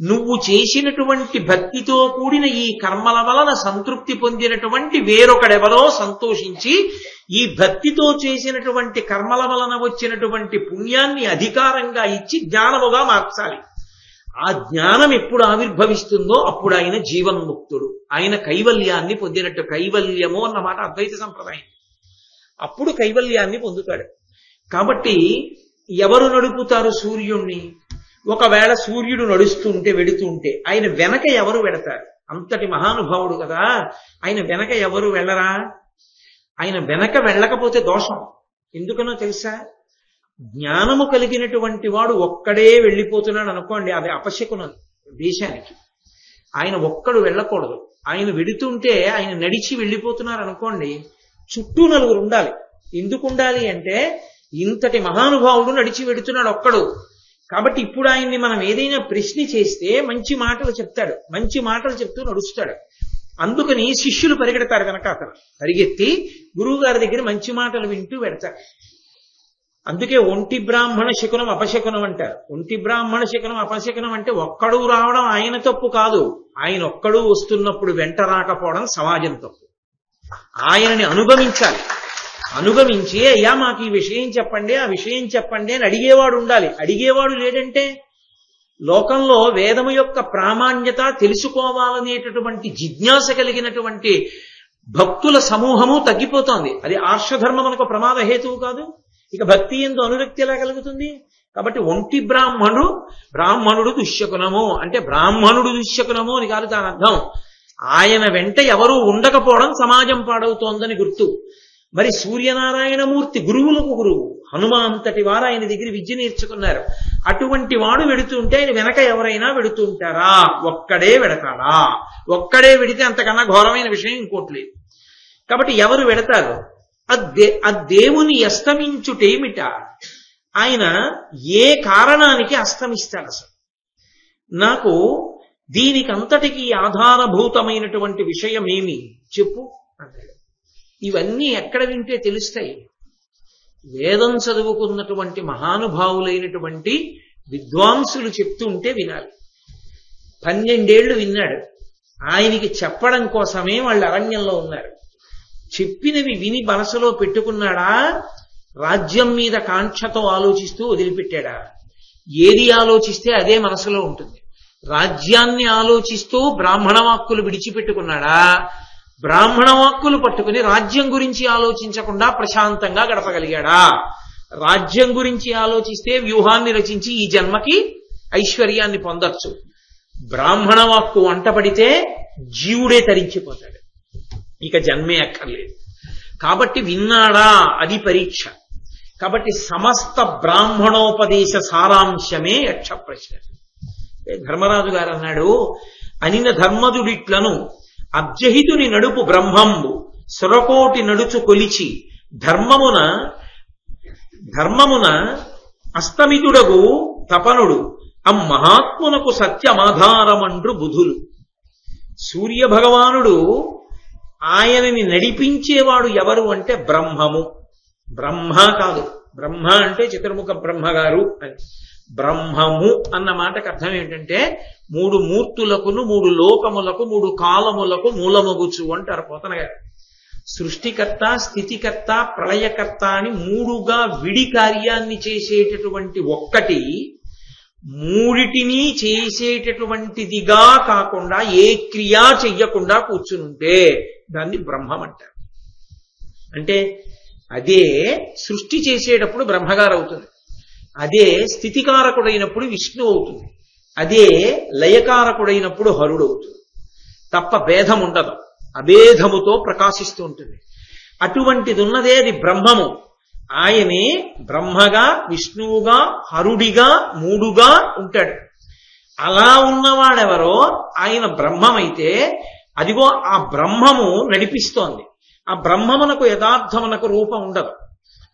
నువ్వు చేసినటువంటి భక్తితో కూడిన ఈ కర్మల వలన సంతృప్తి పొందినటువంటి వేరొకడెవరో సంతోషించి ఈ భక్తితో చేసినటువంటి కర్మల వలన వచ్చినటువంటి పుణ్యాన్ని అధికారంగా ఇచ్చి జ్ఞానముగా మార్చాలి. ఆ జ్ఞానం ఎప్పుడు ఆవిర్భవిస్తుందో అప్పుడు ఆయన జీవన్ముక్తుడు. ఆయన కైవల్యాన్ని పొందినట్టు. కైవల్యము అన్నమాట అద్వైత సంప్రదాయం. అప్పుడు కైవల్యాన్ని పొందుతాడు. కాబట్టి ఎవరు నడుపుతారు సూర్యుణ్ణి? ఒకవేళ సూర్యుడు నడుస్తుంటే వెడుతుంటే ఆయన వెనక ఎవరు వెడతారు? అంతటి మహానుభావుడు కదా, ఆయన వెనక ఎవరు వెళ్ళరా? ఆయన వెనక వెళ్ళకపోతే దోషం. ఎందుకనో తెలుసా? జ్ఞానము కలిగినటువంటి వాడు ఒక్కడే వెళ్ళిపోతున్నాడు అనుకోండి, అది అపశకునం దేశానికి. ఆయన ఒక్కడు వెళ్ళకూడదు. ఆయన వెడుతుంటే ఆయన నడిచి వెళ్ళిపోతున్నారు అనుకోండి, చుట్టూ నలుగురు ఉండాలి. ఎందుకు ఉండాలి అంటే, ఇంతటి మహానుభావుడు నడిచి వెడుతున్నాడు ఒక్కడు. కాబట్టి ఇప్పుడు ఆయన్ని మనం ఏదైనా ప్రశ్న చేస్తే మంచి మాటలు చెప్తాడు, మంచి మాటలు చెప్తూ నడుస్తాడు. అందుకని శిష్యులు పరిగెడతారు కనుక అతను పరిగెత్తి గురువు గారి దగ్గర మంచి మాటలు వింటూ పెడతారు. అందుకే ఒంటి బ్రాహ్మణ శకునం అపశకునం అంటారు. ఒంటి బ్రాహ్మణ శకునం అపశకునం అంటే ఒక్కడు రావడం ఆయన తప్పు కాదు, ఆయన ఒక్కడు వస్తున్నప్పుడు వెంట రాకపోవడం సమాజం తప్పు. ఆయనని అనుగమించాలి. అనుగమించి అయ్యా మాకు ఈ విషయం చెప్పండి, ఆ విషయం చెప్పండి అని అడిగేవాడు ఉండాలి. అడిగేవాడు లేడంటే లోకంలో వేదము యొక్క ప్రామాణ్యత తెలుసుకోవాలనేటటువంటి జిజ్ఞాస కలిగినటువంటి భక్తుల సమూహము తగ్గిపోతోంది. అది ఆర్షధర్మమునకు ప్రమాద హేతువు కాదు. ఇక భక్తి ఎందు అనురక్తి ఎలా కలుగుతుంది? కాబట్టి ఒంటి బ్రాహ్మణుడు దుశ్శకునము అంటే బ్రాహ్మణుడు దుశ్శకునము అని కాదు దాని అర్థం. ఆయన వెంట ఎవరూ ఉండకపోవడం సమాజం పాడవుతోందని గుర్తు. మరి సూర్యనారాయణమూర్తి గురువులకు గురువు, హనుమంతటి వారు ఆయన దగ్గర విద్య నేర్చుకున్నారు. అటువంటి వాడు వెడుతుంటే ఆయన వెనక ఎవరైనా వెడుతుంటారా? ఒక్కడే వెడతాడా? ఒక్కడే వెడితే అంతకన్నా ఘోరమైన విషయం ఇంకోట్లేదు. కాబట్టి ఎవరు వెడతారు? ఆ దేవుని అస్తమించుటేమిట? ఆయన ఏ కారణానికి అస్తమిస్తాడు? అసలు నాకు దీనికంతటికీ ఆధారభూతమైనటువంటి విషయం ఏమి చెప్పు అన్నాడు. ఇవన్నీ ఎక్కడ వింటే తెలుస్తాయి? వేదం చదువుకున్నటువంటి మహానుభావులైనటువంటి విద్వాంసులు చెప్తుంటే వినాలి. 12 ఏళ్లు విన్నాడు. ఆయనకి చెప్పడం కోసమే వాళ్ళు అరణ్యంలో ఉన్నారు. చెప్పినవి విని మనసులో పెట్టుకున్నాడా? రాజ్యం మీద కాంక్షతో ఆలోచిస్తూ వదిలిపెట్టాడా? ఏది ఆలోచిస్తే అదే మనసులో ఉంటుంది. రాజ్యాన్ని ఆలోచిస్తూ బ్రాహ్మణ వాక్కులు విడిచిపెట్టుకున్నాడా? బ్రాహ్మణ వాక్కులు పట్టుకుని రాజ్యం గురించి ఆలోచించకుండా ప్రశాంతంగా గడపగలిగాడా? రాజ్యం గురించి ఆలోచిస్తే వ్యూహాన్ని రచించి ఈ జన్మకి ఐశ్వర్యాన్ని పొందొచ్చు. బ్రాహ్మణ వాక్కు వంటపడితే జీవుడే తరించిపోతాడు, ఇక జన్మే అక్కర్లేదు. కాబట్టి విన్నాడా? అది పరీక్ష. కాబట్టి సమస్త బ్రాహ్మణోపదేశ సారాంశమే యక్ష ప్రశ్న. ధర్మరాజు గారు అన్నాడు, అనిన ధర్మదుడిట్లను అబ్జహితుని నడుపు బ్రహ్మంబు సురకోటి నడుచు కొలిచి ధర్మమున అస్తమితుడగు తపనుడు మహాత్మునకు సత్యమాధారమండ్రు బుధులు. సూర్య భగవానుడు ఆయనని నడిపించేవాడు ఎవరు అంటే బ్రహ్మము. బ్రహ్మ కాదు, బ్రహ్మ అంటే చతుర్ముఖ బ్రహ్మగారు అని. బ్రహ్మము అన్న మాటకు అర్థం ఏంటంటే 3 మూర్తులకును 3 లోకములకు 3 కాలములకు మూలమగుచు అంటారు పోతన గారు. సృష్టికర్త, స్థితికర్త, ప్రళయకర్త అని 3గా విడి కార్యాన్ని చేసేటటువంటి ఒక్కటి మూడిటిని చేసేటటువంటిదిగా కాకుండా ఏ క్రియా చెయ్యకుండా కూర్చునుంటే దాన్ని బ్రహ్మం అంటారు. అంటే అదే సృష్టి చేసేటప్పుడు బ్రహ్మగారు అవుతుంది, అదే స్థితికారకుడైనప్పుడు విష్ణు అవుతుంది, అదే లయకారకుడైనప్పుడు హరుడు అవుతుంది. తప్ప భేదం ఉండదు, అభేదముతో ప్రకాశిస్తూ ఉంటుంది. అటువంటిది ఉన్నదే అది బ్రహ్మము. ఆయనే బ్రహ్మగా, విష్ణువుగా, హరుడిగా 3గా ఉంటాడు. అలా ఉన్నవాడెవరో ఆయన బ్రహ్మమైతే అదిగో ఆ బ్రహ్మము నడిపిస్తోంది. ఆ బ్రహ్మమునకు యథార్థమునకు రూపం ఉండదు.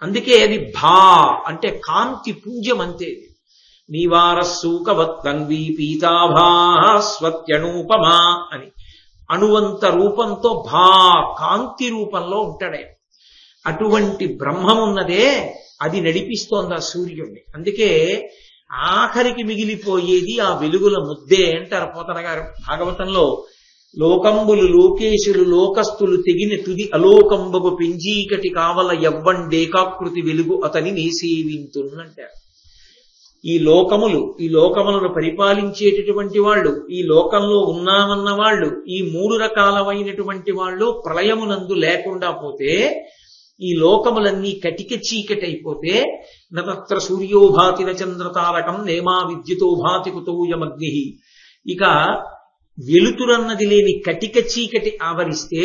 అందుకే అది భా అంటే కాంతి పుంజం అంతే. నీవారస్సూకవత్తన్వీ పీతాభాస్వత్యనూపమా అని అణువంత రూపంతో భా కాంతి రూపంలో ఉంటాడే. అటువంటి బ్రహ్మమున్నదే అది నడిపిస్తోంది ఆ సూర్యుడిని. అందుకే ఆఖరికి మిగిలిపోయేది ఆ వెలుగుల ముద్దే అంటారు పోతన గారు భాగవతంలో. లోకంబులు లోకేశులు లోకస్తులు తెగిన తుది అలోకంబగు పెంజీకటి కావల యవ్వండేకాకృతి వెలుగు అతని నేసేవింతున్నంటారు. ఈ లోకములను పరిపాలించేటటువంటి వాళ్ళు, ఈ లోకంలో ఉన్నామన్న వాళ్ళు, ఈ 3 రకాలమైనటువంటి వాళ్ళు ప్రళయమునందు లేకుండా పోతే, ఈ లోకములన్నీ కటిక చీకటైపోతే, నత్ర సూర్యోభాతి చంద్రతారకం నేమా విద్యుతోభాతి కుతోయమగ్ని, ఇక వెలుతురన్నది లేని కటిక చీకటి ఆవరిస్తే,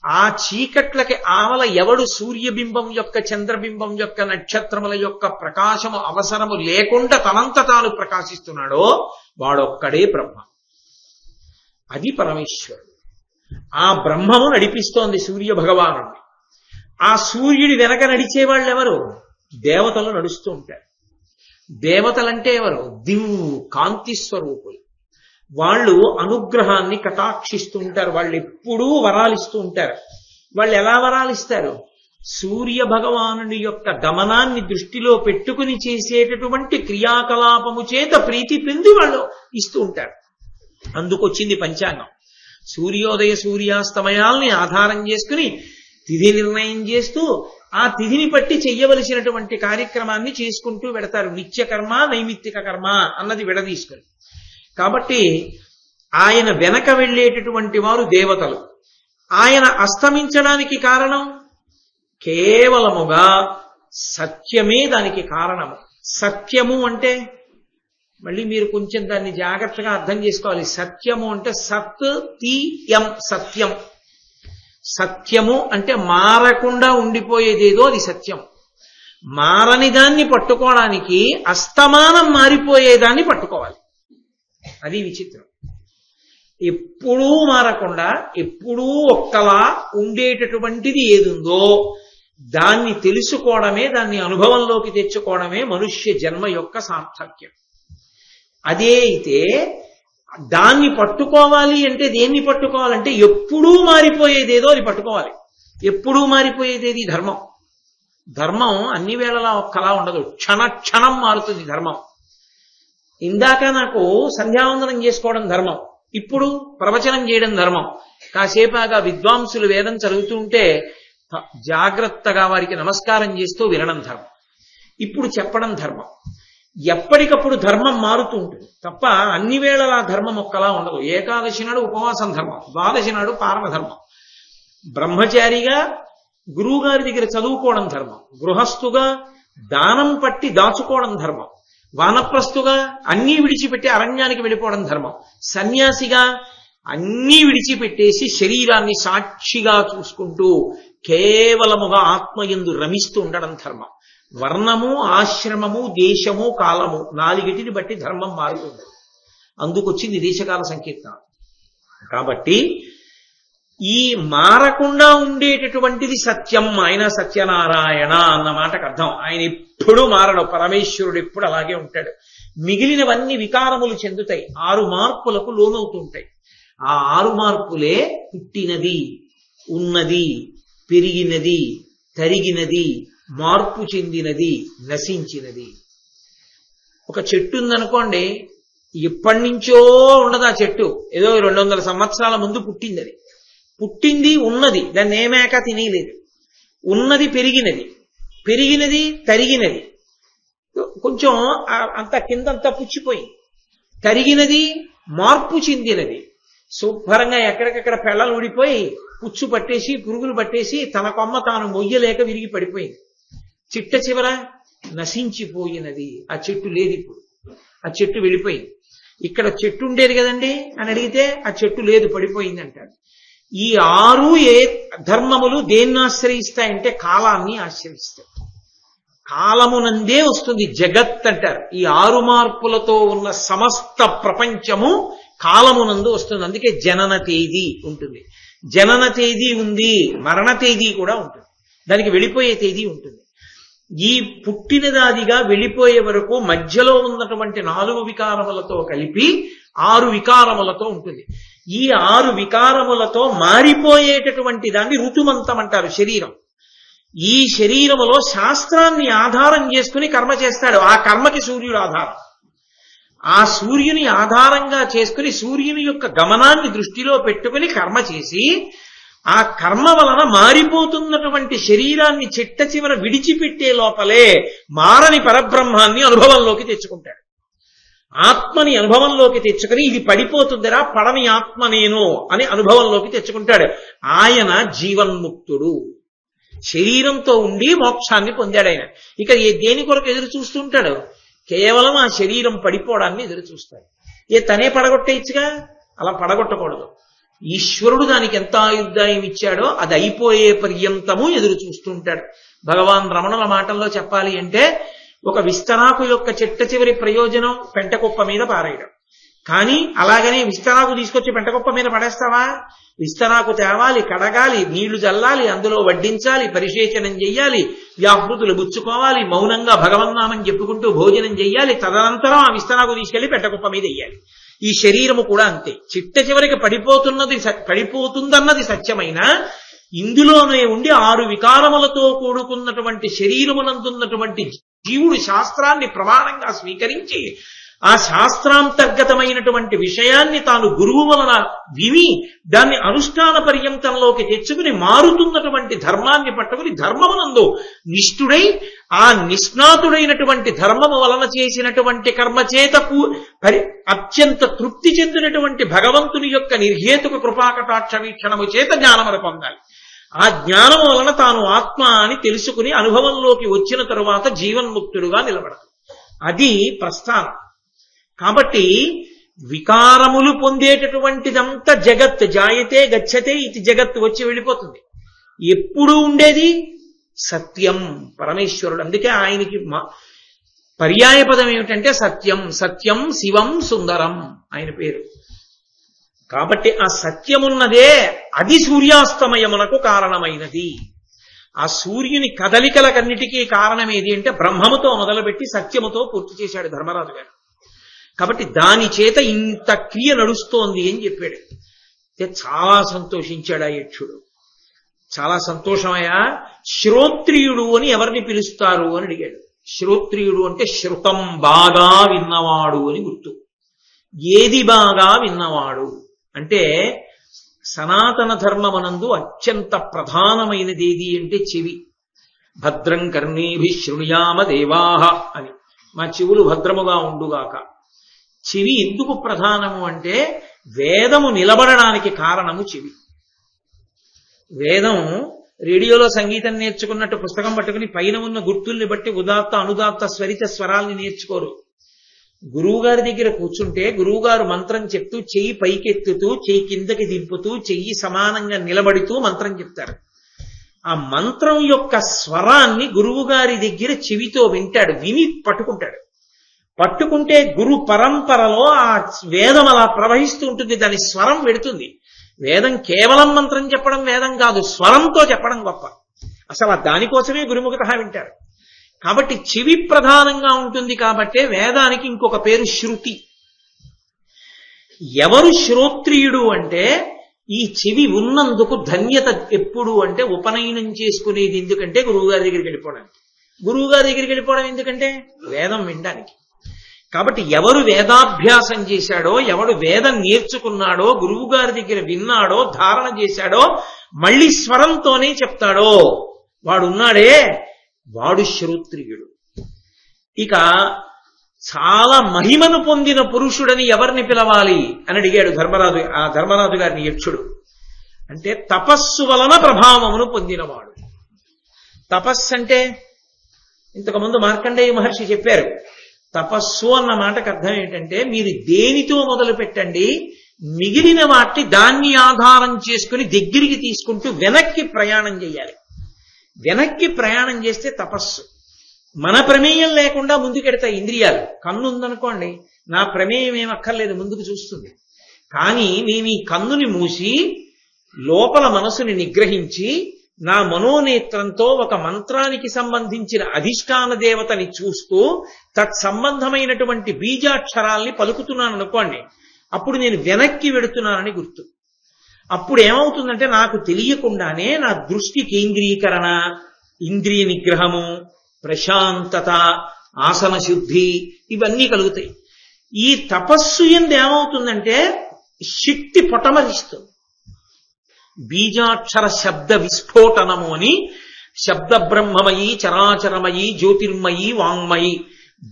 ఆ చీకట్లకి ఆవల ఎవడు సూర్యబింబం యొక్క, చంద్రబింబం యొక్క, నక్షత్రముల యొక్క ప్రకాశము అవసరము లేకుండా తనంత తాను ప్రకాశిస్తున్నాడో వాడొక్కడే బ్రహ్మ. అది పరమేశ్వరుడు. ఆ బ్రహ్మము నడిపిస్తోంది సూర్య భగవానుడిని. ఆ సూర్యుడి వెనక నడిచేవాళ్ళు ఎవరు? దేవతలు నడుస్తూ ఉంటారు. దేవతలంటే ఎవరు? కాంతి స్వరూపులు. వాళ్ళు అనుగ్రహాన్ని కటాక్షిస్తూ ఉంటారు. వాళ్ళు ఎప్పుడూ వరాలిస్తూ ఉంటారు. వాళ్ళు ఎలా వరాలిస్తారు? సూర్య భగవానుడి యొక్క గమనాన్ని దృష్టిలో పెట్టుకుని చేసేటటువంటి క్రియాకలాపము చేత ప్రీతి పొంది వాళ్ళు ఇస్తూ ఉంటారు. అందుకొచ్చింది పంచాంగం. సూర్యోదయ సూర్యాస్తమయాల్ని ఆధారం చేసుకుని తిథి నిర్ణయం చేస్తూ ఆ తిథిని బట్టి చెయ్యవలసినటువంటి కార్యక్రమాన్ని చేసుకుంటూ వెడతారు. నిత్యకర్మ నైమిత్తిక కర్మ అన్నది విడదీసుకుని. కాబట్టి ఆయన వెనక వెళ్ళేటటువంటి వారు దేవతలు. ఆయన అస్తమించడానికి కారణం కేవలముగా సత్యమే దానికి కారణము. సత్యము అంటే మళ్ళీ మీరు కొంచెం దాన్ని జాగ్రత్తగా అర్థం చేసుకోవాలి. సత్యము అంటే సత్ యం సత్యం. సత్యము అంటే మారకుండా ఉండిపోయేదేదో అది సత్యం. మారని దాన్ని పట్టుకోవడానికి అస్తమానం మారిపోయేదాన్ని పట్టుకోవాలి. అది విచిత్రం. ఎప్పుడూ మారకుండా ఎప్పుడూ ఒక్కలా ఉండేటటువంటిది ఏదుందో దాన్ని తెలుసుకోవడమే, దాన్ని అనుభవంలోకి తెచ్చుకోవడమే మనుష్య జన్మ యొక్క సార్థక్యం. అదే అయితే దాన్ని పట్టుకోవాలి అంటే దేన్ని పట్టుకోవాలంటే ఎప్పుడూ మారిపోయేదేదో అది పట్టుకోవాలి. ఎప్పుడూ మారిపోయేదేది ధర్మం. ధర్మం అన్ని వేళలా ఒక్కలా ఉండదు, క్షణం మారుతుంది ధర్మం. ఇందాక నాకు సంధ్యావందనం చేసుకోవడం ధర్మం, ఇప్పుడు ప్రవచనం చేయడం ధర్మం. కాసేపాగా విద్వాంసులు వేదం చదువుతుంటే జాగ్రత్తగా వారికి నమస్కారం చేస్తూ వినడం ధర్మం. ఇప్పుడు చెప్పడం ధర్మం. ఎప్పటికప్పుడు ధర్మం మారుతూ ఉంటుంది తప్ప అన్ని వేళలా ధర్మం ఒక్కలా ఉండదు. ఏకాదశి నాడు ఉపవాసం ధర్మం, ద్వాదశి నాడు పారణ ధర్మం. బ్రహ్మచారిగా గురువుగారి దగ్గర చదువుకోవడం ధర్మం, గృహస్థుగా దానం పట్టి దాచుకోవడం ధర్మం, వానప్రస్థుగా అన్నీ విడిచిపెట్టి అరణ్యానికి వెళ్ళిపోవడం ధర్మం, సన్యాసిగా అన్నీ విడిచిపెట్టేసి శరీరాన్ని సాక్షిగా చూసుకుంటూ కేవలముగా ఆత్మయందు రమిస్తూ ఉండడం ధర్మం. వర్ణము, ఆశ్రమము, దేశము, కాలము 4టిని బట్టి ధర్మం మారుతుంది. అందుకొచ్చింది దేశకాల సంకీర్తన. కాబట్టి ఈ మారకుండా ఉండేటటువంటిది సత్యం. ఆయన సత్యనారాయణ అన్న మాటకు అర్థం. ఆయన ఎప్పుడూ మారడు. పరమేశ్వరుడు ఎప్పుడు అలాగే ఉంటాడు. మిగిలినవన్నీ వికారములు చెందుతాయి, 6 మార్పులకు లోనవుతుంటాయి. ఆ 6 మార్పులే పుట్టినది, ఉన్నది, పెరిగినది, తరిగినది, మార్పు చెందినది, నశించినది. ఒక చెట్టు ఉందనుకోండి, ఎప్పటి నుంచో ఉండదు ఆ చెట్టు. ఏదో 200 సంవత్సరాల ముందు పుట్టింది. అది పుట్టింది, ఉన్నది, దాన్ని ఏమేక తినేయలేదు. ఉన్నది పెరిగినది, పెరిగినది తరిగినది, కొంచెం అంత కిందంతా పుచ్చిపోయింది. తరిగినది మార్పు చెందినది, శుభ్రంగా ఎక్కడికక్కడ పెళ్ళలు ఊడిపోయి పుచ్చు పట్టేసి పురుగులు పట్టేసి తన కొమ్మ తాను మొయ్యలేక విరిగి పడిపోయింది. చిట్ట చివర నశించిపోయినది. ఆ చెట్టు లేదు ఇప్పుడు, ఆ చెట్టు వెళ్ళిపోయింది. ఇక్కడ చెట్టు ఉండేది కదండి అని అడిగితే ఆ చెట్టు లేదు, పడిపోయింది అంటారు. ఈ 6 ఏ ధర్మములు దేన్ని ఆశ్రయిస్తాయంటే కాలాన్ని ఆశ్రయిస్తాయి. కాలమునందే వస్తుంది జగత్ అంటారు. ఈ 6 మార్పులతో ఉన్న సమస్త ప్రపంచము కాలమునందు వస్తుంది. అందుకే జనన తేదీ ఉంటుంది, జనన తేదీ ఉంది, మరణ తేదీ కూడా ఉంటుంది, దానికి వెళ్ళిపోయే తేదీ ఉంటుంది. ఈ పుట్టినదాదిగా వెళ్ళిపోయే వరకు మధ్యలో ఉన్నటువంటి 4 వికారములతో కలిపి 6 వికారములతో ఉంటుంది. ఈ 6 వికారములతో మారిపోయేటటువంటి దాన్ని ఋతుమంతం అంటారు. శరీరం, ఈ శరీరములో శాస్త్రాన్ని ఆధారం చేసుకుని కర్మ చేస్తాడు. ఆ కర్మకి సూర్యుడు ఆధారం. ఆ సూర్యుని ఆధారంగా చేసుకుని సూర్యుని యొక్క గమనాన్ని దృష్టిలో పెట్టుకుని కర్మ చేసి ఆ కర్మ వలన మారిపోతున్నటువంటి శరీరాన్ని చిట్ట చివర విడిచిపెట్టే లోపలే మారని పరబ్రహ్మాన్ని అనుభవంలోకి తెచ్చుకుంటాడు. ఆత్మని అనుభవంలోకి తెచ్చుకుని ఇది పడిపోతుందిరా, పడని ఆత్మ నేను అని అనుభవంలోకి తెచ్చుకుంటాడు. ఆయన జీవన్ముక్తుడు. శరీరంతో ఉండి మోక్షాన్ని పొందాడు ఆయన. ఇక దేని కొరకు ఎదురు చూస్తుంటాడు? కేవలం ఆ శరీరం పడిపోవడాన్ని ఎదురు చూస్తాడు. తనే పడగొట్టేయచ్చుగా, అలా పడగొట్టకూడదు. ఈశ్వరుడు దానికి ఎంత ఆయుర్దాయం ఇచ్చాడో అది అయిపోయే పర్యంతము ఎదురు చూస్తుంటాడు. భగవాన్ రమణుల మాటల్లో చెప్పాలి అంటే, ఒక విస్తరాకు యొక్క చిట్ట చివరి ప్రయోజనం పెంటకుప్ప మీద పారేయడం. కానీ అలాగనే విస్తరాకు తీసుకొచ్చి పెంటకుప్ప మీద పడేస్తావా? విస్తరాకు తేవాలి, కడగాలి, నీళ్లు చల్లాలి, అందులో వడ్డించాలి, పరిశేచనం చెయ్యాలి, వ్యాహృతులు బుచ్చుకోవాలి, మౌనంగా భగవన్నామం చెప్పుకుంటూ భోజనం చెయ్యాలి. తదనంతరం ఆ విస్తరాకు తీసుకెళ్లి పెంటకుప్ప మీద వెయ్యాలి. ఈ శరీరము కూడా అంతే. చిట్ట చివరికి పడిపోతుందన్నది సత్యమైన ఇందులోనే ఉండి 6 వికారములతో కూడుకున్నటువంటి శరీరమునందున్నటువంటి జీవుడు శాస్త్రాన్ని ప్రమాణంగా స్వీకరించి ఆ శాస్త్రాంతర్గతమైనటువంటి విషయాన్ని తాను గురువు వలన విని దాన్ని అనుష్ఠాన పర్యంతంలోకి తెచ్చుకుని మారుతున్నటువంటి ధర్మాన్ని పట్టుకుని ధర్మమునందు నిష్ఠుడై ఆ నిష్ణాతుడైనటువంటి ధర్మము వలన చేసినటువంటి కర్మచేత అత్యంత తృప్తి చెందినటువంటి భగవంతుని యొక్క నిర్హేతుక కృపాకటాక్ష వీక్షణము చేత జ్ఞానమును పొందాలి. ఆ జ్ఞానము వలన తాను ఆత్మ అని తెలుసుకుని అనుభవంలోకి వచ్చిన తరువాత జీవన్ముక్తుడుగా నిలబడతాడు. అది ప్రస్థానం. కాబట్టి వికారములు పొందేటటువంటిదంతా జగత్. జాయతే గచ్చతే ఇది జగత్, వచ్చి వెళ్ళిపోతుంది. ఎప్పుడు ఉండేది సత్యం, పరమేశ్వరుడు. అందుకే ఆయనకి పర్యాయ పదం ఏమిటంటే సత్యం. సత్యం శివం సుందరం ఆయన పేరు. కాబట్టి ఆ సత్యమున్నదే, అది సూర్యాస్తమయమునకు కారణమైనది. ఆ సూర్యుని కదలికలకన్నిటికీ కారణం ఏది అంటే బ్రహ్మముతో మొదలుపెట్టి సత్యముతో పూర్తి చేశాడు ధర్మరాజు గారు. కాబట్టి దాని చేత ఇంత క్రియ నడుస్తోంది అని చెప్పాడు. చాలా సంతోషించాడు ఆ యక్షుడు. చాలా సంతోషమయ్యా. శ్రోత్రియుడు అని ఎవరిని పిలుస్తారు అని అడిగాడు. శ్రోత్రియుడు అంటే శృతం బాగా విన్నవాడు అని గుర్తు. ఏది బాగా విన్నవాడు అంటే సనాతన ధర్మమనందు అత్యంత ప్రధానమైనది ఏది అంటే చెవి. భద్రం కర్ణేభిః శృణుయామ దేవాః అని, మా చెవులు భద్రముగా ఉండుగాక. చెవి ఎందుకు ప్రధానము అంటే వేదము నిలబడడానికి కారణము చెవి. వేదం రేడియోలో సంగీతం నేర్చుకున్నట్టు పుస్తకం పట్టుకుని పైన ఉన్న గుర్తుల్ని బట్టి ఉదాత్త అనుదాత్త స్వరిత స్వరాల్ని నేర్చుకోరు. గురువుగారి దగ్గర కూర్చుంటే గురువుగారు మంత్రం చెప్తూ చెయ్యి పైకెత్తుతూ చెయ్యి కిందకి దింపుతూ చెయ్యి సమానంగా నిలబడుతూ మంత్రం చెప్తారు. ఆ మంత్రం యొక్క స్వరాన్ని గురువుగారి దగ్గర చెవితో వింటాడు, విని పట్టుకుంటాడు. పట్టుకుంటే గురు పరంపరలో ఆ వేదం అలా ప్రవహిస్తూ ఉంటుంది, దాని స్వరం పెడుతుంది. వేదం కేవలం మంత్రం చెప్పడం వేదం కాదు, స్వరంతో చెప్పడం గొప్ప. అసలు దానికోసమే గురుముఖత వింటారు. కాబట్టి చెవి ప్రధానంగా ఉంటుంది కాబట్టే వేదానికి ఇంకొక పేరు శృతి. ఎవరు శ్రోత్రియుడు అంటే ఈ చెవి ఉన్నందుకు ధన్యత ఎప్పుడు అంటే ఉపనయనం చేసుకునేది ఎందుకంటే గురువుగారి దగ్గరికి వెళ్ళిపోవడానికి. గురువుగారి దగ్గరికి వెళ్ళిపోవడం ఎందుకంటే వేదం వినడానికి. కాబట్టి ఎవరు వేదాభ్యాసం చేశాడో, ఎవడు వేదం నేర్చుకున్నాడో, గురువు గారి దగ్గర విన్నాడో, ధారణ చేశాడో, మళ్ళీ స్వరంతోనే చెప్తాడో వాడున్నాడే వాడు శ్రోత్రియుడు. ఇక చాలా మహిమను పొందిన పురుషుడని ఎవరిని పిలవాలి అని అడిగాడు ధర్మరాజు గారిని యక్షుడు. అంటే తపస్సు వలన ప్రభావమును పొందినవాడు. తపస్సు అంటే ఇంతకుముందు మార్కండేయ మహర్షి చెప్పారు. తపస్సు అన్న మాటకు అర్థం ఏంటంటే మీరు దేనితో మొదలు పెట్టండి, మిగిలిన వాటిని దాన్ని ఆధారం చేసుకుని దగ్గరికి తీసుకుంటూ వెనక్కి ప్రయాణం చేయాలి. వెనక్కి ప్రయాణం చేస్తే తపస్సు. మన ప్రమేయం లేకుండా ముందుకెడతాయి ఇంద్రియాలు. కన్ను ఉందనుకోండి, నా ప్రమేయం ఏమక్కర్లేదు, ముందుకు చూస్తుంది. కానీ నేను ఈ కన్నుని మూసి లోపల మనసుని నిగ్రహించి నా మనోనేత్రంతో ఒక మంత్రానికి సంబంధించిన అధిష్టాన దేవతని చూస్తూ తత్సంబంధమైనటువంటి బీజాక్షరాల్ని పలుకుతున్నాను అనుకోండి, అప్పుడు నేను వెనక్కి వెడుతున్నానని గుర్తు. అప్పుడు ఏమవుతుందంటే నాకు తెలియకుండానే నా దృష్టి కేంద్రీకరణ, ఇంద్రియ నిగ్రహము, ప్రశాంతత, ఆసన శుద్ధి ఇవన్నీ కలుగుతాయి. ఈ తపస్సు ఎందు ఏమవుతుందంటే శక్తి పొటమరిస్తుంది. బీజాక్షర శబ్ద విస్ఫోటనము అని శబ్ద బ్రహ్మమయి, చరాచరమయి, జ్యోతిర్మయి, వాంగ్మయి.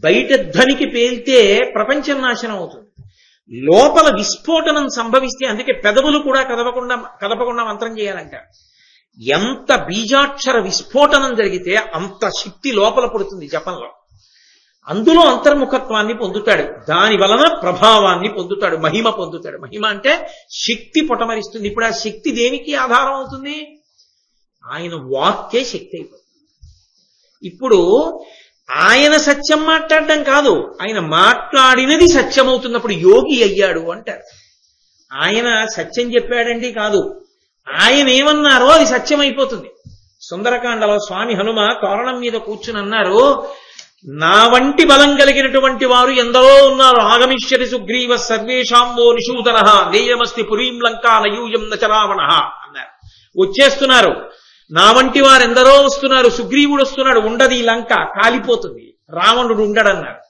బయట ధ్వనికి పేల్తే ప్రపంచం నాశనం అవుతుంది. లోపల విస్ఫోటనం సంభవిస్తే అందుకే పెదవులు కూడా కదపకుండా మంత్రం చేయాలంటారు. ఎంత బీజాక్షర విస్ఫోటనం జరిగితే అంత శక్తి లోపల పడుతుంది జపంలో. అందులో అంతర్ముఖత్వాన్ని పొందుతాడు, దాని వలన ప్రభావాన్ని పొందుతాడు, మహిమ పొందుతాడు. మహిమ అంటే శక్తి పొటమరిస్తుంది. ఇప్పుడు ఆ శక్తి దేనికి ఆధారం అవుతుంది? ఆయన వాక్కే శక్తి అయిపోతుంది. ఇప్పుడు ఆయన సత్యం మాట్లాడడం కాదు, ఆయన మాట్లాడినది సత్యం అవుతున్నప్పుడు యోగి అయ్యాడు అంటారు. ఆయన సత్యం చెప్పాడండి కాదు, ఆయన ఏమన్నారో అది సత్యం అయిపోతుంది. సుందరకాండలో స్వామి హనుమ తోరణం మీద కూర్చుని అన్నారు, నా వంటి బలం కలిగినటువంటి వారు ఎందరో ఉన్నారు. ఆగమిష్యతి సుగ్రీవ సర్వేషాంబో నిషూదన నేయమస్తి పురీం లంకా నయూయం నచరావణ అన్నారు. వచ్చేస్తున్నారు, నా వంటి వారు ఎందరో వస్తున్నారు. సుగ్రీవుడు వస్తున్నాడు, ఉండదు ఈ లంక, కాలిపోతుంది, రావణుడు ఉండడన్నారు.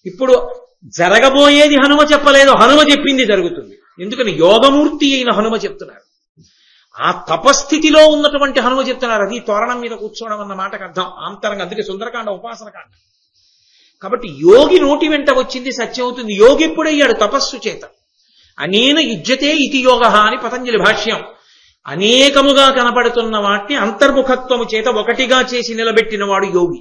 ఇప్పుడు జరగబోయేది హనుమ చెప్పలేదు, హనుమ చెప్పింది జరుగుతుంది. ఎందుకని యోగమూర్తి అయిన హనుమ చెప్తున్నారు. ఆ తపస్థితిలో ఉన్నటువంటి హనుమ చెప్తున్నారు. అది తోరణం మీద కూర్చోవడం అన్న మాటకు అర్థం ఆంతరంగా. అందుకే సుందరకాండ ఉపాసన కాండ. కాబట్టి యోగి నోటి వెంట వచ్చింది సత్యం అవుతుంది. యోగి ఎప్పుడయ్యాడు? తపస్సు చేత. అనేన యుజ్యతే ఇతి యోగ అని పతంజలి భాష్యం. అనేకముగా కనపడుతున్న వాటిని అంతర్ముఖత్వము చేత ఒకటిగా చేసి నిలబెట్టిన వాడు యోగి.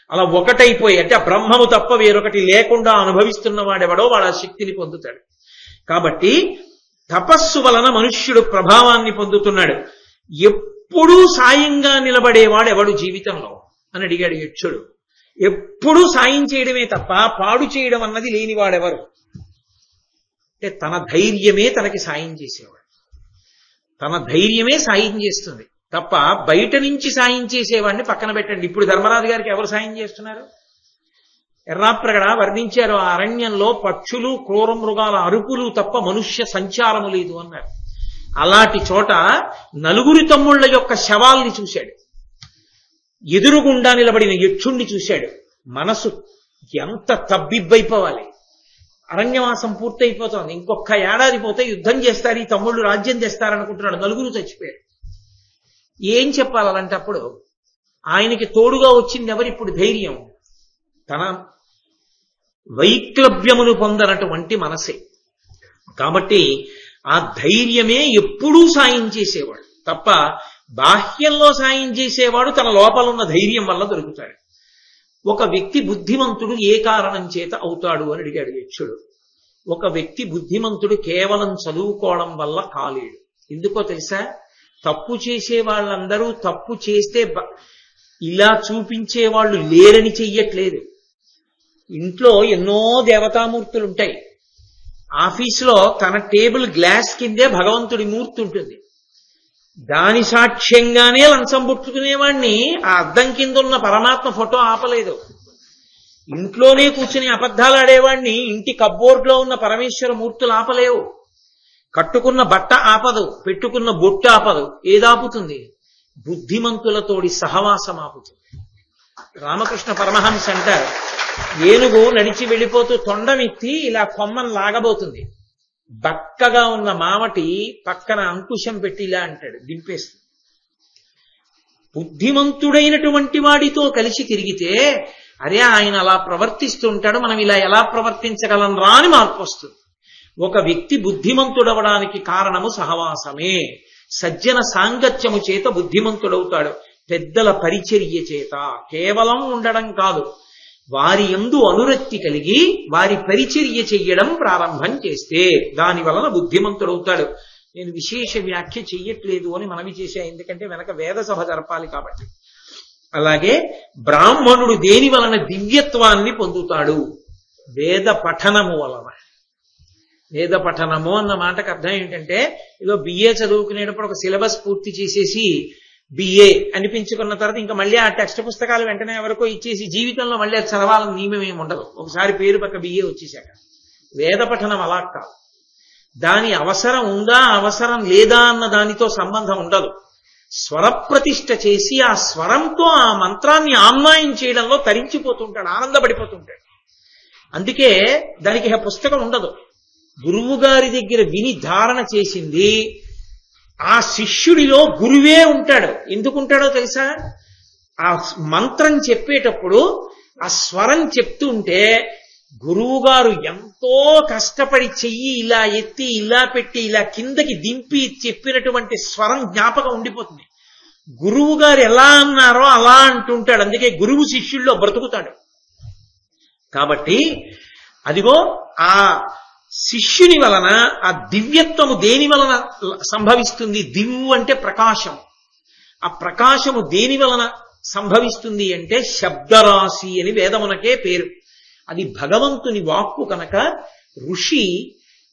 అలా ఒకటైపోయి అంటే ఆ బ్రహ్మము తప్ప వేరొకటి లేకుండా అనుభవిస్తున్న వాడెవడో వాడు ఆ శక్తిని పొందుతాడు. కాబట్టి తపస్సు వలన మనుష్యుడు ప్రభావాన్ని పొందుతున్నాడు. ఎప్పుడూ సాయంగా నిలబడేవాడెవడు జీవితంలో అని అడిగాడు యక్షుడు. ఎప్పుడూ సాయం చేయడమే తప్ప పాడు చేయడం అన్నది లేనివాడెవరు అంటే తన ధైర్యమే తనకి సాయం చేసేవాడు. తన ధైర్యమే సాయం చేస్తుంది తప్ప బయట నుంచి సాయం చేసేవాడిని పక్కన పెట్టండి. ఇప్పుడు ధర్మరాజు గారికి ఎవరు సాయం చేస్తున్నారు? ఎర్రాప్రగడ వర్ణించారు, ఆ అరణ్యంలో పక్షులు క్రూర మృగాల అరుపులు తప్ప మనుష్య సంచారము లేదు అన్నారు. అలాంటి చోట నలుగురి తమ్ముళ్ల యొక్క శవాల్ని చూశాడు. ఎదురుగుండా నిలబడిన యక్షుణ్ణి చూశాడు. మనసు ఎంత తబ్బిబ్బైపోవాలి. అరణ్యవాసం పూర్తయిపోతోంది, ఇంకొక ఏడాది పోతే యుద్ధం చేస్తారు, ఈ తమ్ముళ్ళు రాజ్యం తెస్తారనుకుంటున్నాడు. నలుగురు చచ్చిపోయారు. ఏం చెప్పాలి అలాంటప్పుడు? ఆయనకి తోడుగా వచ్చింది ఎవరిప్పుడు? ధైర్యం. తన వైక్లభ్యమును పొందనటువంటి మనసే. కాబట్టి ఆ ధైర్యమే ఎప్పుడూ సాయం చేసేవాడు తప్ప బాహ్యంలో సాయం చేసేవాడు తన లోపల ఉన్న ధైర్యం వల్ల దొరుకుతాడు. ఒక వ్యక్తి బుద్ధిమంతుడు ఏ కారణం చేత అవుతాడు అని అడిగాడు యక్షుడు. ఒక వ్యక్తి బుద్ధిమంతుడు కేవలం చదువుకోవడం వల్ల కాలేడు. ఎందుకో తెలుసా? తప్పు చేసే వాళ్ళందరూ తప్పు చేస్తే ఇలా చూపించే వాళ్ళు లేరని చెయ్యట్లేదు. ఇంట్లో ఎన్నో దేవతామూర్తులు ఉంటాయి. ఆఫీసులో తన టేబుల్ గ్లాస్ కిందే భగవంతుడి మూర్తి ఉంటుంది. దాని సాక్ష్యంగానే లంచం పుచ్చుకునేవాడిని ఆ అద్దం కింద ఉన్న పరమాత్మ ఫోటో ఆపలేదు. ఇంట్లోనే కూర్చుని అబద్ధాలు ఆడేవాడిని ఇంటి కబ్బోర్డ్లో ఉన్న పరమేశ్వర మూర్తులు ఆపలేవు. కట్టుకున్న బట్ట ఆపదు, పెట్టుకున్న బొట్టు ఆపదు. ఏదాపుతుంది? బుద్ధిమంతులతోడి సహవాసం ఆపుతుంది. రామకృష్ణ పరమహంస అంటారు, ఏనుగు నడిచి వెళ్ళిపోతూ తొండమెత్తి ఇలా కొమ్మను లాగబోతుంది. బక్కగా ఉన్న మామటి పక్కన అంకుశం పెట్టి ఇలా అంటాడు, దింపేస్తుంది. బుద్ధిమంతుడైనటువంటి వాడితో కలిసి తిరిగితే అరే ఆయన అలా ప్రవర్తిస్తుంటాడు, మనం ఇలా ఎలా ప్రవర్తించగలం రా అని మార్పు వస్తుంది. ఒక వ్యక్తి బుద్ధిమంతుడవడానికి కారణము సహవాసమే. సజ్జన సాంగత్యము చేత బుద్ధిమంతుడవుతాడు. పెద్దల పరిచర్య చేత కేవలం ఉండడం కాదు, వారి యందు అనురక్తి కలిగి వారి పరిచర్య చెయ్యడం ప్రారంభం చేస్తే దాని వలన బుద్ధిమంతుడవుతాడు. నేను విశేష వ్యాఖ్య చెయ్యట్లేదు అని మనవి చేశా, ఎందుకంటే వెనక వేద సభ జరపాలి కాబట్టి. అలాగే బ్రాహ్మణుడు దేని వలన దివ్యత్వాన్ని పొందుతాడు? వేద పఠనము వలన. వేద పఠనము అన్న మాటకు అర్థం ఏంటంటే, ఏదో బిఏ చదువుకునేటప్పుడు ఒక సిలబస్ పూర్తి చేసేసి బిఏ అనిపించుకున్న తర్వాత ఇంకా మళ్ళీ ఆ టెక్స్ట్ పుస్తకాలు వెంటనే ఎవరికో ఇచ్చేసి జీవితంలో మళ్ళీ అది చదవాలని నియమం ఏమి ఉండదు. ఒకసారి పేరు పక్క బిఏ వచ్చేసాక. వేద పఠనం అలా కాదు. దాని అవసరం ఉందా అవసరం లేదా అన్న దానితో సంబంధం ఉండదు. స్వరప్రతిష్ఠ చేసి ఆ స్వరంతో ఆ మంత్రాన్ని ఆమ్నాయం చేయడంలో తరించిపోతుంటాడు, ఆనందపడిపోతుంటాడు. అందుకే దానికి పుస్తకం ఉండదు. గురువు గారి దగ్గర విని ధారణ చేసింది ఆ శిష్యుడిలో గురువే ఉంటాడు. ఎందుకుంటాడో తెలుసా? ఆ మంత్రం చెప్పేటప్పుడు ఆ స్వరం చెప్తుంటే గురువు గారు ఎంతో కష్టపడి చెయ్యి ఇలా ఎత్తి ఇలా పెట్టి ఇలా కిందకి దింపి చెప్పినటువంటి స్వరం జ్ఞాపకం ఉండిపోతుంది. గురువు గారు ఎలా అన్నారో అలా అంటుంటాడు. అందుకే గురువు శిష్యుల్లో బ్రతుకుతాడు. కాబట్టి అదిగో ఆ శిష్యుని వలన ఆ దివ్యత్వము దేని వలన సంభవిస్తుంది? దివ్వు అంటే ప్రకాశం. ఆ ప్రకాశము దేని వలన సంభవిస్తుంది అంటే శబ్దరాశి అని వేదమునకే పేరు. అది భగవంతుని వాక్కు కనుక ఋషి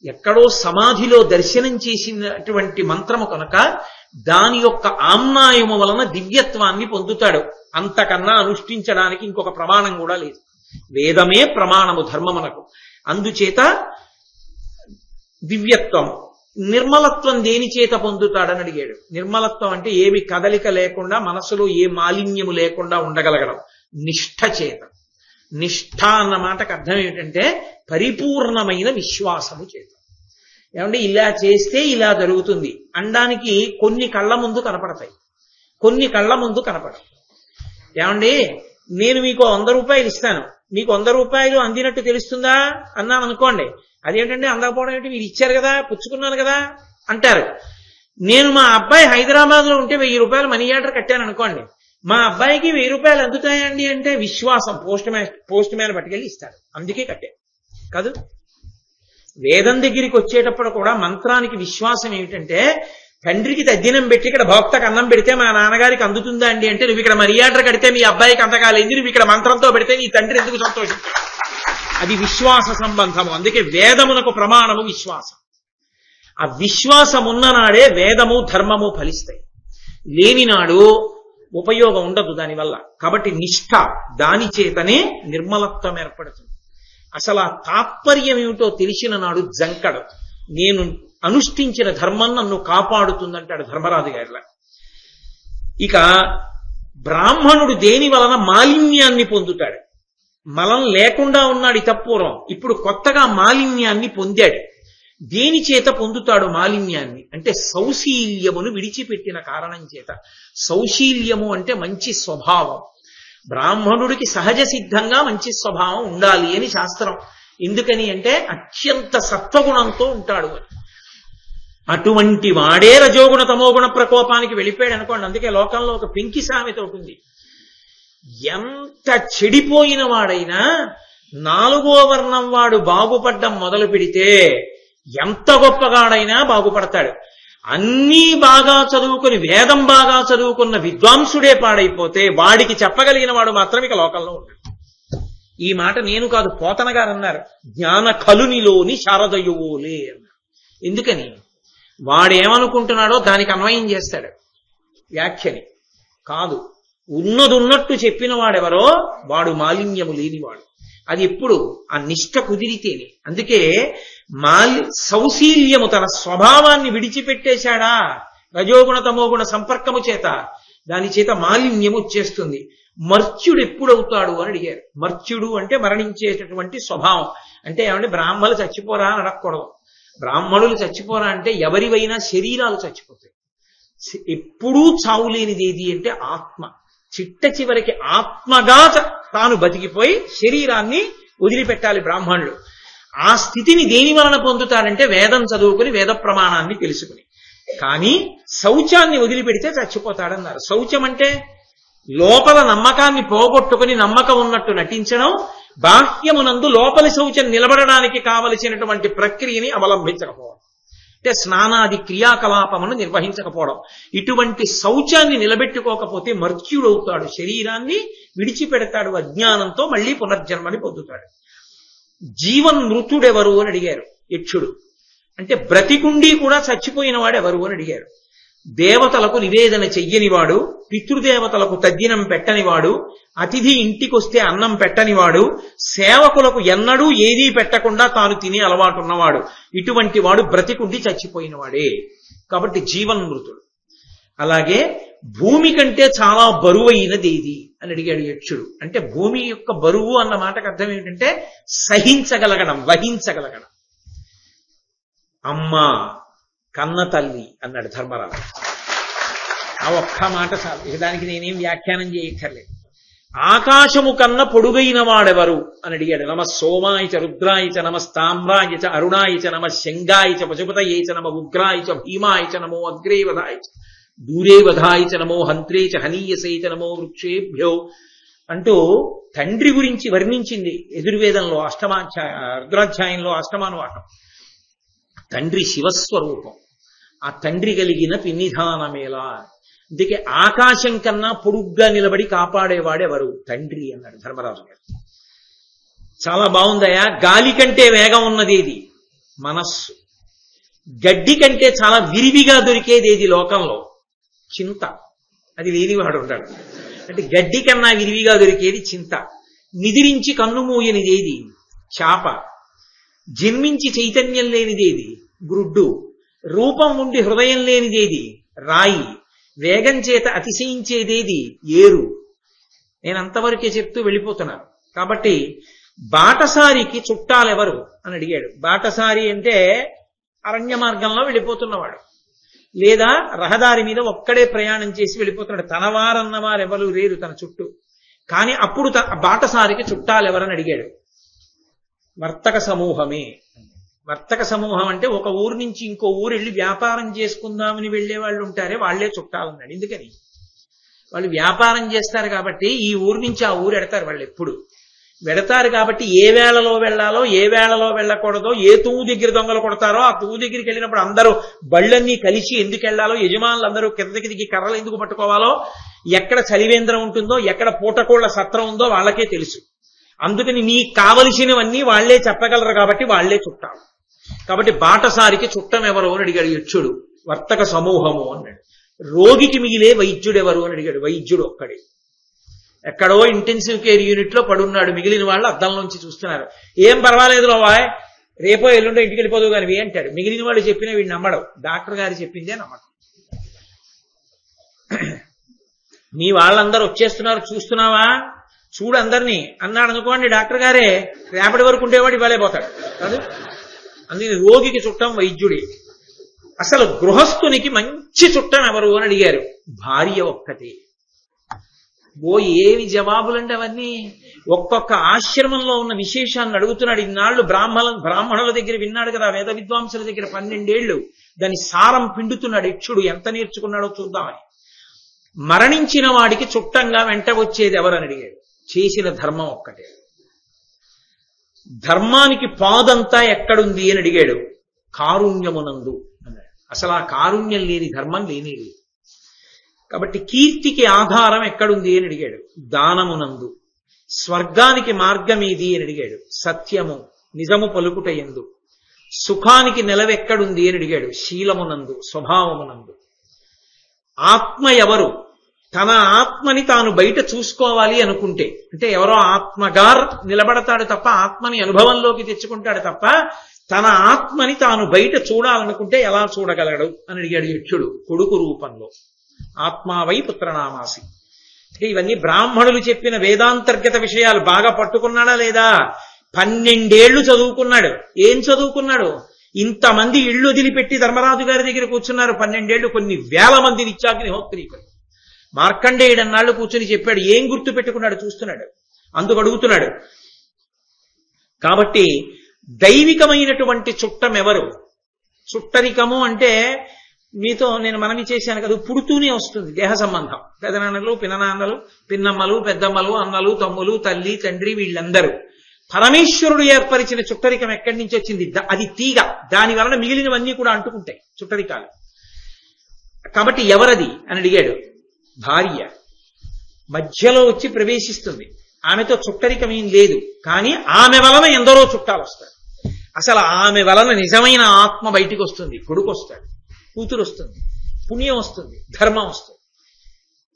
ఎక్కడో సమాధిలో దర్శనం చేసినటువంటి మంత్రము కనుక దాని యొక్క ఆమ్నాయము వలన దివ్యత్వాన్ని పొందుతాడు. అంతకన్నా అనుష్ఠించడానికి ఇంకొక ప్రమాణం కూడా లేదు. వేదమే ప్రమాణము ధర్మమునకు. అందుచేత దివ్యత్వం. నిర్మలత్వం దేని చేత పొందుతాడని అడిగాడు. నిర్మలత్వం అంటే ఏమి కదలిక లేకుండా, మనసులో ఏ మాలిన్యము లేకుండా ఉండగలగడం. నిష్ఠ చేత. నిష్ఠ అన్న మాటకు అర్థం ఏమిటంటే పరిపూర్ణమైన విశ్వాసము చేత. ఏమంటే ఇలా చేస్తే ఇలా జరుగుతుంది అనడానికి కొన్ని కళ్ళ ముందు కనపడతాయి, కొన్ని కళ్ళ ముందు కనపడవు. ఏమండి నేను మీకు 100 రూపాయలు ఇస్తాను, మీకు 100 రూపాయలు అందినట్టు తెలుస్తుందా అన్నాను అనుకోండి. అదేంటంటే అందకపోవడం ఏంటి, మీరు ఇచ్చారు కదా, పుచ్చుకున్నాను కదా అంటారు. నేను మా అబ్బాయి హైదరాబాద్ లో ఉంటే 1000 రూపాయలు మనీ ఆర్డర్ కట్టాను అనుకోండి, మా అబ్బాయికి 1000 రూపాయలు అందుతాయండి అంటే విశ్వాసం. పోస్ట్ మ్యాన్ పట్టుకెళ్ళి ఇస్తాడు, అందుకే కట్టే కాదు. వేదం దగ్గరికి వచ్చేటప్పుడు కూడా మంత్రానికి విశ్వాసం ఏమిటంటే, తండ్రికి తద్దినం పెట్టి ఇక్కడ భోక్తకు అన్నం పెడితే మా నాన్నగారికి అందుతుందా అండి అంటే, నువ్వు ఇక్కడ మనీ ఆర్డర్ కడితే మీ అబ్బాయికి అంతకాలేదు, నువ్వు ఇక్కడ మంత్రంతో పెడితే నీ తండ్రి ఎందుకు సంతోషించాడు? అది విశ్వాస సంబంధము. అందుకే వేదమునకు ప్రమాణము విశ్వాసం. ఆ విశ్వాసం ఉన్ననాడే వేదము ధర్మము ఫలిస్తాయి, లేనినాడు ఉపయోగం ఉండదు దానివల్ల. కాబట్టి నిష్ఠ, దాని చేతనే నిర్మలత్వం ఏర్పడుతుంది. అసలు ఆ తాత్పర్యం ఏమిటో తెలిసిన నాడు జంకడు. నేను అనుష్ఠించిన ధర్మం నన్ను కాపాడుతుందంటాడు ధర్మరాజు గారిలా. ఇక బ్రాహ్మణుడు దేని వలన మాలిన్యాన్ని పొందుతాడు? మలం లేకుండా ఉన్నాడు ఇతపూర్వం, ఇప్పుడు కొత్తగా మాలిన్యాన్ని పొందాడు. దేని చేత పొందుతాడు మాలిన్యాన్ని అంటే సౌశీల్యమును విడిచిపెట్టిన కారణం చేత. సౌశీల్యము అంటే మంచి స్వభావం. బ్రాహ్మణుడికి సహజ సిద్ధంగా మంచి స్వభావం ఉండాలి అని శాస్త్రం. ఎందుకని అంటే అత్యంత సత్వగుణంతో ఉంటాడు అని. అటువంటి వాడే రజోగుణ తమోగుణ ప్రకోపానికి వెళ్ళిపోయాడు అనుకోండి. అందుకే లోకంలో ఒక పెంకి సామెత ఉంటుంది, ఎంత చెడిపోయిన వాడైనా 4వ వర్ణం వాడు బాగుపడ్డం మొదలు పెడితే ఎంత గొప్పగాడైనా బాగుపడతాడు. అన్నీ బాగా చదువుకుని వేదం బాగా చదువుకున్న విద్వాంసుడే పాడైపోతే వాడికి చెప్పగలిగిన వాడు మాత్రం ఇక లోకంలో ఉంటాడు. ఈ మాట నేను కాదు, పోతన గారు అన్నారు. జ్ఞాన కలునిలోని శారదయువోలే అన్నారు. ఎందుకని? వాడేమనుకుంటున్నాడో దానికి అన్వయం చేస్తాడు వ్యాఖ్యని. కాదు, ఉన్నదున్నట్టు చెప్పిన వాడెవరో వాడు మాలిన్యము లేనివాడు. అది ఎప్పుడు ఆ నిష్ఠ కుదిరితేనే. అందుకే సౌశీల్యము తన స్వభావాన్ని విడిచిపెట్టేశాడా రజోగుణ తమోగుణ సంపర్కము చేత, దాని చేత మాలిన్యము వచ్చేస్తుంది. మర్త్యుడు ఎప్పుడవుతాడు అని అడిగారు. మర్త్యుడు అంటే మరణించేటటువంటి స్వభావం. అంటే ఏమంటే బ్రాహ్మణులు చచ్చిపోరా అని అడగకూడదు. బ్రాహ్మణులు చచ్చిపోరా అంటే ఎవరివైనా శరీరాలు చచ్చిపోతాయి. ఎప్పుడూ చావులేనిది ఏది అంటే ఆత్మ. చిట్ట చివరికి ఆత్మగా తాను బతికిపోయి శరీరాన్ని వదిలిపెట్టాలి బ్రాహ్మణులు. ఆ స్థితిని దేని వలన పొందుతాడంటే వేదం చదువుకుని వేద ప్రమాణాన్ని తెలుసుకుని. కానీ శౌచాన్ని వదిలిపెడితే చచ్చిపోతాడన్నారు. శౌచం అంటే లోపల నమ్మకాన్ని పోగొట్టుకుని నమ్మకం ఉన్నట్టు నటించడం, బాహ్యమునందు లోపలి శౌచం నిలబడడానికి కావలసినటువంటి ప్రక్రియని అవలంబించకపోవడం, అంటే స్నానాది క్రియాకలాపమును నిర్వహించకపోవడం. ఇటువంటి శౌచాన్ని నిలబెట్టుకోకపోతే మర్త్యుడవుతాడు, శరీరాన్ని విడిచిపెడతాడు, అజ్ఞానంతో మళ్లీ పునర్జన్మని పొందుతాడు. జీవన్మృతుడెవరు అని అడిగారు యక్షుడు. అంటే బ్రతికుండి కూడా చచ్చిపోయిన వాడెవరు అని అడిగారు. దేవతలకు నివేదన చెయ్యనివాడు, పితృదేవతలకు తద్దినం పెట్టనివాడు, అతిథి ఇంటికొస్తే అన్నం పెట్టనివాడు, సేవకులకు ఎన్నడూ ఏదీ పెట్టకుండా తాను తినే అలవాటున్నవాడు, ఇటువంటి వాడు బ్రతికుండి చచ్చిపోయినవాడే. కాబట్టి జీవన్మృతుడు. అలాగే భూమి కంటే చాలా బరువైనది ఏది అని అడిగాడు యక్షుడు. అంటే భూమి యొక్క బరువు అన్న మాటకు అర్థం ఏమిటంటే సహించగలగడం, వహించగలగడం. అమ్మ కన్న తల్లి అన్నాడు ధర్మరాజు. ఆ ఒక్క మాట చాలు, ఇక దానికి నేనేం వ్యాఖ్యానం చేయక్కర్లేదు. ఆకాశము కన్న పొడుగైన వాడెవరు అని అడిగాడు. నమ సోమాయ చ రుద్రాయ చ నమ స్తామ్రాయ చ అరుణాయ చ నమ శంగాయ చ పశుపతయే చ నమ ఉగ్రాయ చ భీమాయ చ నమో అగ్రే వధాయ చ దూరే వధాయ చ నమో హంత్రే చ హనీయసే చ నమో వృక్షేభ్యో అంటూ తండ్రి గురించి వర్ణించింది యజుర్వేదంలో రుద్రాధ్యాయంలో అష్టమానువాకం. తండ్రి శివస్వరూపం. ఆ తండ్రి కలిగిన పిన్నిధానమేలా. అందుకే ఆకాశం కన్నా పొడుగ్గా నిలబడి కాపాడేవాడెవరు? తండ్రి అన్నాడు ధర్మరాజు గారు. చాలా బాగుందయా. గాలి కంటే వేగం ఉన్నది ఏది? మనస్సు. గడ్డి కంటే చాలా విరివిగా దొరికేది ఏది లోకంలో? చింత. అది లేనివాడు ఉంటాడు. అంటే గడ్డి కన్నా విరివిగా దొరికేది చింత. నిదిరించి కన్ను మూయనిది ఏది? చాప. జన్మించి చైతన్యం లేనిదేది? గ్రుడ్డు. రూపం ఉండి హృదయం లేనిదేది? రాయి. వేగం చేత అతిశయించేదేది? ఏరు. నేను అంతవరకే చెప్తూ వెళ్ళిపోతున్నాను. కాబట్టి బాటసారికి చుట్టాలెవరు అని అడిగాడు. బాటసారి అంటే అరణ్య మార్గంలో వెళ్ళిపోతున్నవాడు, లేదా రహదారి మీద ఒక్కడే ప్రయాణం చేసి వెళ్ళిపోతున్నాడు. తనవారన్న వారెవరు లేరు తన చుట్టూ. కానీ అప్పుడు బాటసారికి చుట్టాలెవరని అడిగాడు. వర్తక సమూహమే. వర్తక సమూహం అంటే ఒక ఊరు నుంచి ఇంకో ఊరు వెళ్ళి వ్యాపారం చేసుకుందామని వెళ్లే వాళ్ళు ఉంటారే, వాళ్లే చుట్టాలన్నాడు. ఎందుకని? వాళ్ళు వ్యాపారం చేస్తారు కాబట్టి ఈ ఊరు నుంచి ఆ ఊరు ఎడతారు. వాళ్ళు ఎప్పుడు వెడతారు కాబట్టి ఏ వేళలో వెళ్లాలో ఏ వేళలో వెళ్ళకూడదో, ఏ తూము దగ్గర దొంగలు కొడతారో ఆ తూము దగ్గరికి వెళ్ళినప్పుడు అందరూ బళ్ళన్నీ కలిసి ఎందుకు వెళ్లాలో, యజమానులందరూ కిందకి దిగి కర్రలు ఎందుకు పట్టుకోవాలో, ఎక్కడ చలివేంద్రం ఉంటుందో, ఎక్కడ పూటకోళ్ల సత్రం ఉందో వాళ్ళకే తెలుసు. అందుకని నీకు కావలసినవన్నీ వాళ్లే చెప్పగలరు కాబట్టి వాళ్లే చుట్టాలు. కాబట్టి బాటసారికి చుట్టం ఎవరు అని అడిగాడు యక్షుడు. వర్తక సమూహము అన్నాడు. రోగికి మిగిలే వైద్యుడెవరు అని అడిగాడు. వైద్యుడు ఒక్కడే. ఎక్కడో ఇంటెన్సివ్ కేర్ యూనిట్ లో పడున్నాడు, మిగిలిన వాళ్ళు అద్దంలోంచి చూస్తున్నారు. ఏం పర్వాలేదు లోవాయ్, రేపో ఎల్లుండో ఇంటికి వెళ్ళిపోదు కానీ అంటాడు. మిగిలిన వాళ్ళు చెప్పినా వీడు నమ్మడం. డాక్టర్ గారు చెప్పిందే నమ్మడం. మీ వాళ్ళందరూ వచ్చేస్తున్నారు చూస్తున్నావా, చూడు అందరినీ అన్నాడు అనుకోండి, డాక్టర్ గారే రేపటి వరకు ఉండేవాడు ఇవ్వలే పోతాడు కాదు. అందుకని రోగికి చుట్టం వైద్యుడే. అసలు గృహస్థునికి మంచి చుట్టం ఎవరు అని అడిగారు. భార్య ఒక్కటే. ఏమి జవాబులండి అవన్నీ. ఒక్కొక్క ఆశ్రమంలో ఉన్న విశేషాన్ని అడుగుతున్నాడు. ఇన్నాళ్ళు బ్రాహ్మణుల దగ్గర విన్నాడు కదా, వేద విద్వాంసుల దగ్గర 12 ఏళ్లు దాని సారం పిండుతున్నాడు యక్షుడు. ఎంత నేర్చుకున్నాడో చూద్దామని. మరణించిన వాడికి చుట్టంగా వెంట వచ్చేది ఎవరని అడిగాడు. చేసిన ధర్మం ఒక్కటే. ధర్మానికి పాదంతా ఎక్కడుంది అని అడిగాడు. కారుణ్యమునందు అన్నాడు. అసలు ఆ కారుణ్యం లేని ధర్మం లేనేది. కాబట్టి కీర్తికి ఆధారం ఎక్కడుంది అని అడిగాడు. దానమునందు. స్వర్గానికి మార్గం ఏది అని అడిగాడు. సత్యము, నిజము పలుకుట యందు. సుఖానికి నిలవెక్కడుంది అని అడిగాడు. శీలమునందు, స్వభావమునందు. ఆత్మ ఎవరు? తన ఆత్మని తాను బయట చూసుకోవాలి అనుకుంటే, అంటే ఎవరో ఆత్మగా నిలబడతాడు తప్ప, ఆత్మని అనుభవంలోకి తెచ్చుకుంటాడు తప్ప, తన ఆత్మని తాను బయట చూడాలనుకుంటే ఎలా చూడగలడు అని అడిగాడు యక్షుడు కొడుకు రూపంలో. ఆత్మావై పుత్రనామాసి. అంటే ఇవన్నీ బ్రాహ్మణులు చెప్పిన వేదాంతర్గత విషయాలు. బాగా పట్టుకున్నాడా లేదా? 12 ఏళ్లు చదువుకున్నాడు. ఏం చదువుకున్నాడు? ఇంతమంది ఇళ్ళు వదిలిపెట్టి ధర్మరాజు గారి దగ్గర కూర్చున్నారు 12 ఏళ్లు. కొన్ని వేల మంది నిత్యాగ్నిహోత్రీకులు. మార్కండేయుడు అన్నాళ్ళు కూర్చొని చెప్పాడు. ఏం గుర్తు పెట్టుకున్నాడు? చూస్తున్నాడు. అందుకు అడుగుతున్నాడు. కాబట్టి దైవికమైనటువంటి చుట్టం ఎవరు? చుట్టరికము అంటే మీతో నేను మనవి చేశాను కదా, పుడుతూనే వస్తుంది దేహ సంబంధం. పెదనాన్నలు, పిననాన్నలు, పిన్నమ్మలు, పెద్దమ్మలు, అన్నలు, తమ్ములు, తల్లి, తండ్రి, వీళ్ళందరూ. పరమేశ్వరుడు ఏర్పరిచిన చుట్టరికం ఎక్కడి నుంచి వచ్చింది? అది తీగ. దాని వలన మిగిలినవన్నీ కూడా అంటుకుంటాయి చుట్టరికాలు. కాబట్టి ఎవరది అని అడిగాడు. భార్య మధ్యలో వచ్చి ప్రవేశిస్తుంది. ఆమెతో చుట్టరికం ఏం లేదు, కానీ ఆమె వలన ఎందరో చుట్టాలు వస్తారు. అసలు ఆమె వలన నిజమైన ఆత్మ బయటికి వస్తుంది. కొడుకు వస్తాడు, కూతురు వస్తుంది, పుణ్యం వస్తుంది, ధర్మం వస్తుంది.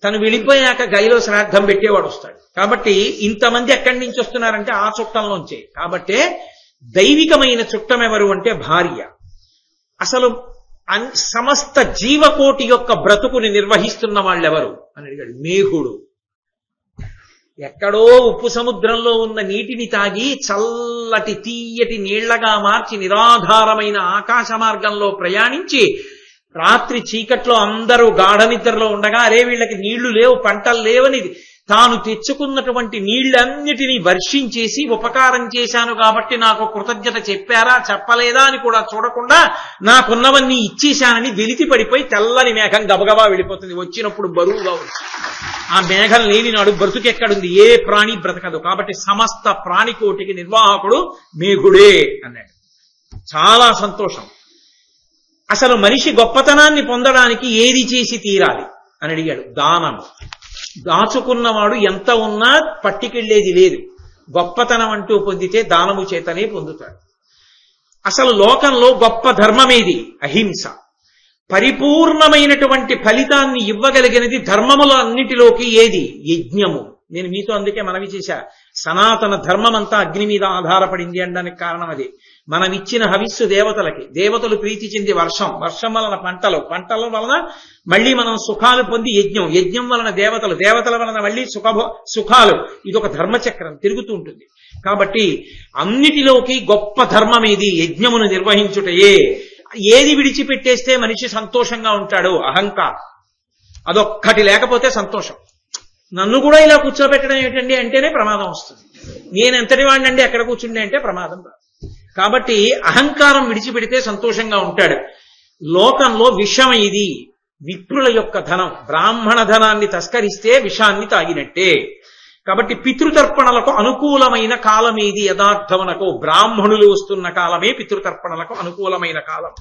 తను వెళ్ళిపోయాక గైలో శ్రాద్ధం పెట్టేవాడు వస్తాడు. కాబట్టి ఇంతమంది ఎక్కడి నుంచి వస్తున్నారంటే ఆ చుట్టంలోంచే. కాబట్టే దైవికమైన చుట్టం ఎవరు అంటే భార్య. అసలు సమస్త జీవకోటి యొక్క బ్రతుకుని నిర్వహిస్తున్న వాళ్ళెవరు అని అడిగాడు. మేఘుడు. ఎక్కడో ఉప్పు సముద్రంలో ఉన్న నీటిని తాగి చల్లటి తీయటి నీళ్లగా మార్చి నిరాధారమైన ఆకాశ మార్గంలో ప్రయాణించి రాత్రి చీకట్లో అందరూ గాఢ నిద్రలో ఉండగా, అరే వీళ్ళకి నీళ్లు లేవు, పంటలు లేవని తాను తెచ్చుకున్నటువంటి నీళ్లన్నిటినీ వర్షించేసి ఉపకారం చేశాను కాబట్టి నాకు కృతజ్ఞత చెప్పారా చెప్పలేదా అని కూడా చూడకుండా నాకున్నవన్నీ ఇచ్చేశానని వెలితి పడిపోయి తెల్లని మేఘం గబగబా వెళ్ళిపోతుంది. వచ్చినప్పుడు బరువుగా ఉంది. ఆ మేఘం లేని నాడు బ్రతుకెక్కడుంది? ఏ ప్రాణి బ్రతకదు. కాబట్టి సమస్త ప్రాణికోటికి నిర్వాహకుడు మేఘుడే అన్నాడు. చాలా సంతోషం. అసలు మనిషి గొప్పతనాన్ని పొందడానికి ఏది చేసి తీరాలి అని అడిగాడు. దానము. దాచుకున్నవాడు ఎంత ఉన్నా పట్టికెళ్లేది లేదు. గొప్పతనం అంటూ పొందితే దానము చేతనే పొందుతాడు. అసలు లోకంలో గొప్ప ధర్మమేది? అహింస. పరిపూర్ణమైనటువంటి ఫలితాన్ని ఇవ్వగలిగినది ధర్మముల అన్నిటిలోకి ఏది? యజ్ఞము. నేను మీతో అందుకే మనవి చేశా, సనాతన ధర్మం అంతా అగ్ని మీద ఆధారపడింది అనడానికి కారణం అది. మనం ఇచ్చిన హవిస్సు దేవతలకి, దేవతలు ప్రీతి చెంది వర్షం, వర్షం వలన పంటలు, పంటల వలన మళ్ళీ మనం సుఖాలు పొంది యజ్ఞం, యజ్ఞం వలన దేవతలు, దేవతల వలన మళ్ళీ సుఖాలు. ఇదొక ధర్మచక్రం తిరుగుతూ ఉంటుంది. కాబట్టి అన్నిటిలోకి గొప్ప ధర్మం ఏది? యజ్ఞమును నిర్వహించుటయే. ఏది విడిచిపెట్టేస్తే మనిషి సంతోషంగా ఉంటాడు? అహంకారం. అదొక్కటి లేకపోతే సంతోషం. నన్ను కూడా ఇలా కూర్చోబెట్టడం ఏమిటండి అంటేనే ప్రమాదం వస్తుంది. నేనెంతటి వాడినండి ఎక్కడ కూర్చుండే అంటే ప్రమాదం రాదు. కాబట్టి అహంకారం విడిచిపెడితే సంతోషంగా ఉంటాడు. లోకంలో విషం ఇది. విప్రుల యొక్క ధనం, బ్రాహ్మణ ధనాన్ని తస్కరిస్తే విషాన్ని తాగినట్టే. కాబట్టి పితృతర్పణలకు అనుకూలమైన కాలం ఏది? యథార్థమునకు బ్రాహ్మణులు వస్తున్న కాలమే పితృతర్పణలకు అనుకూలమైన కాలం.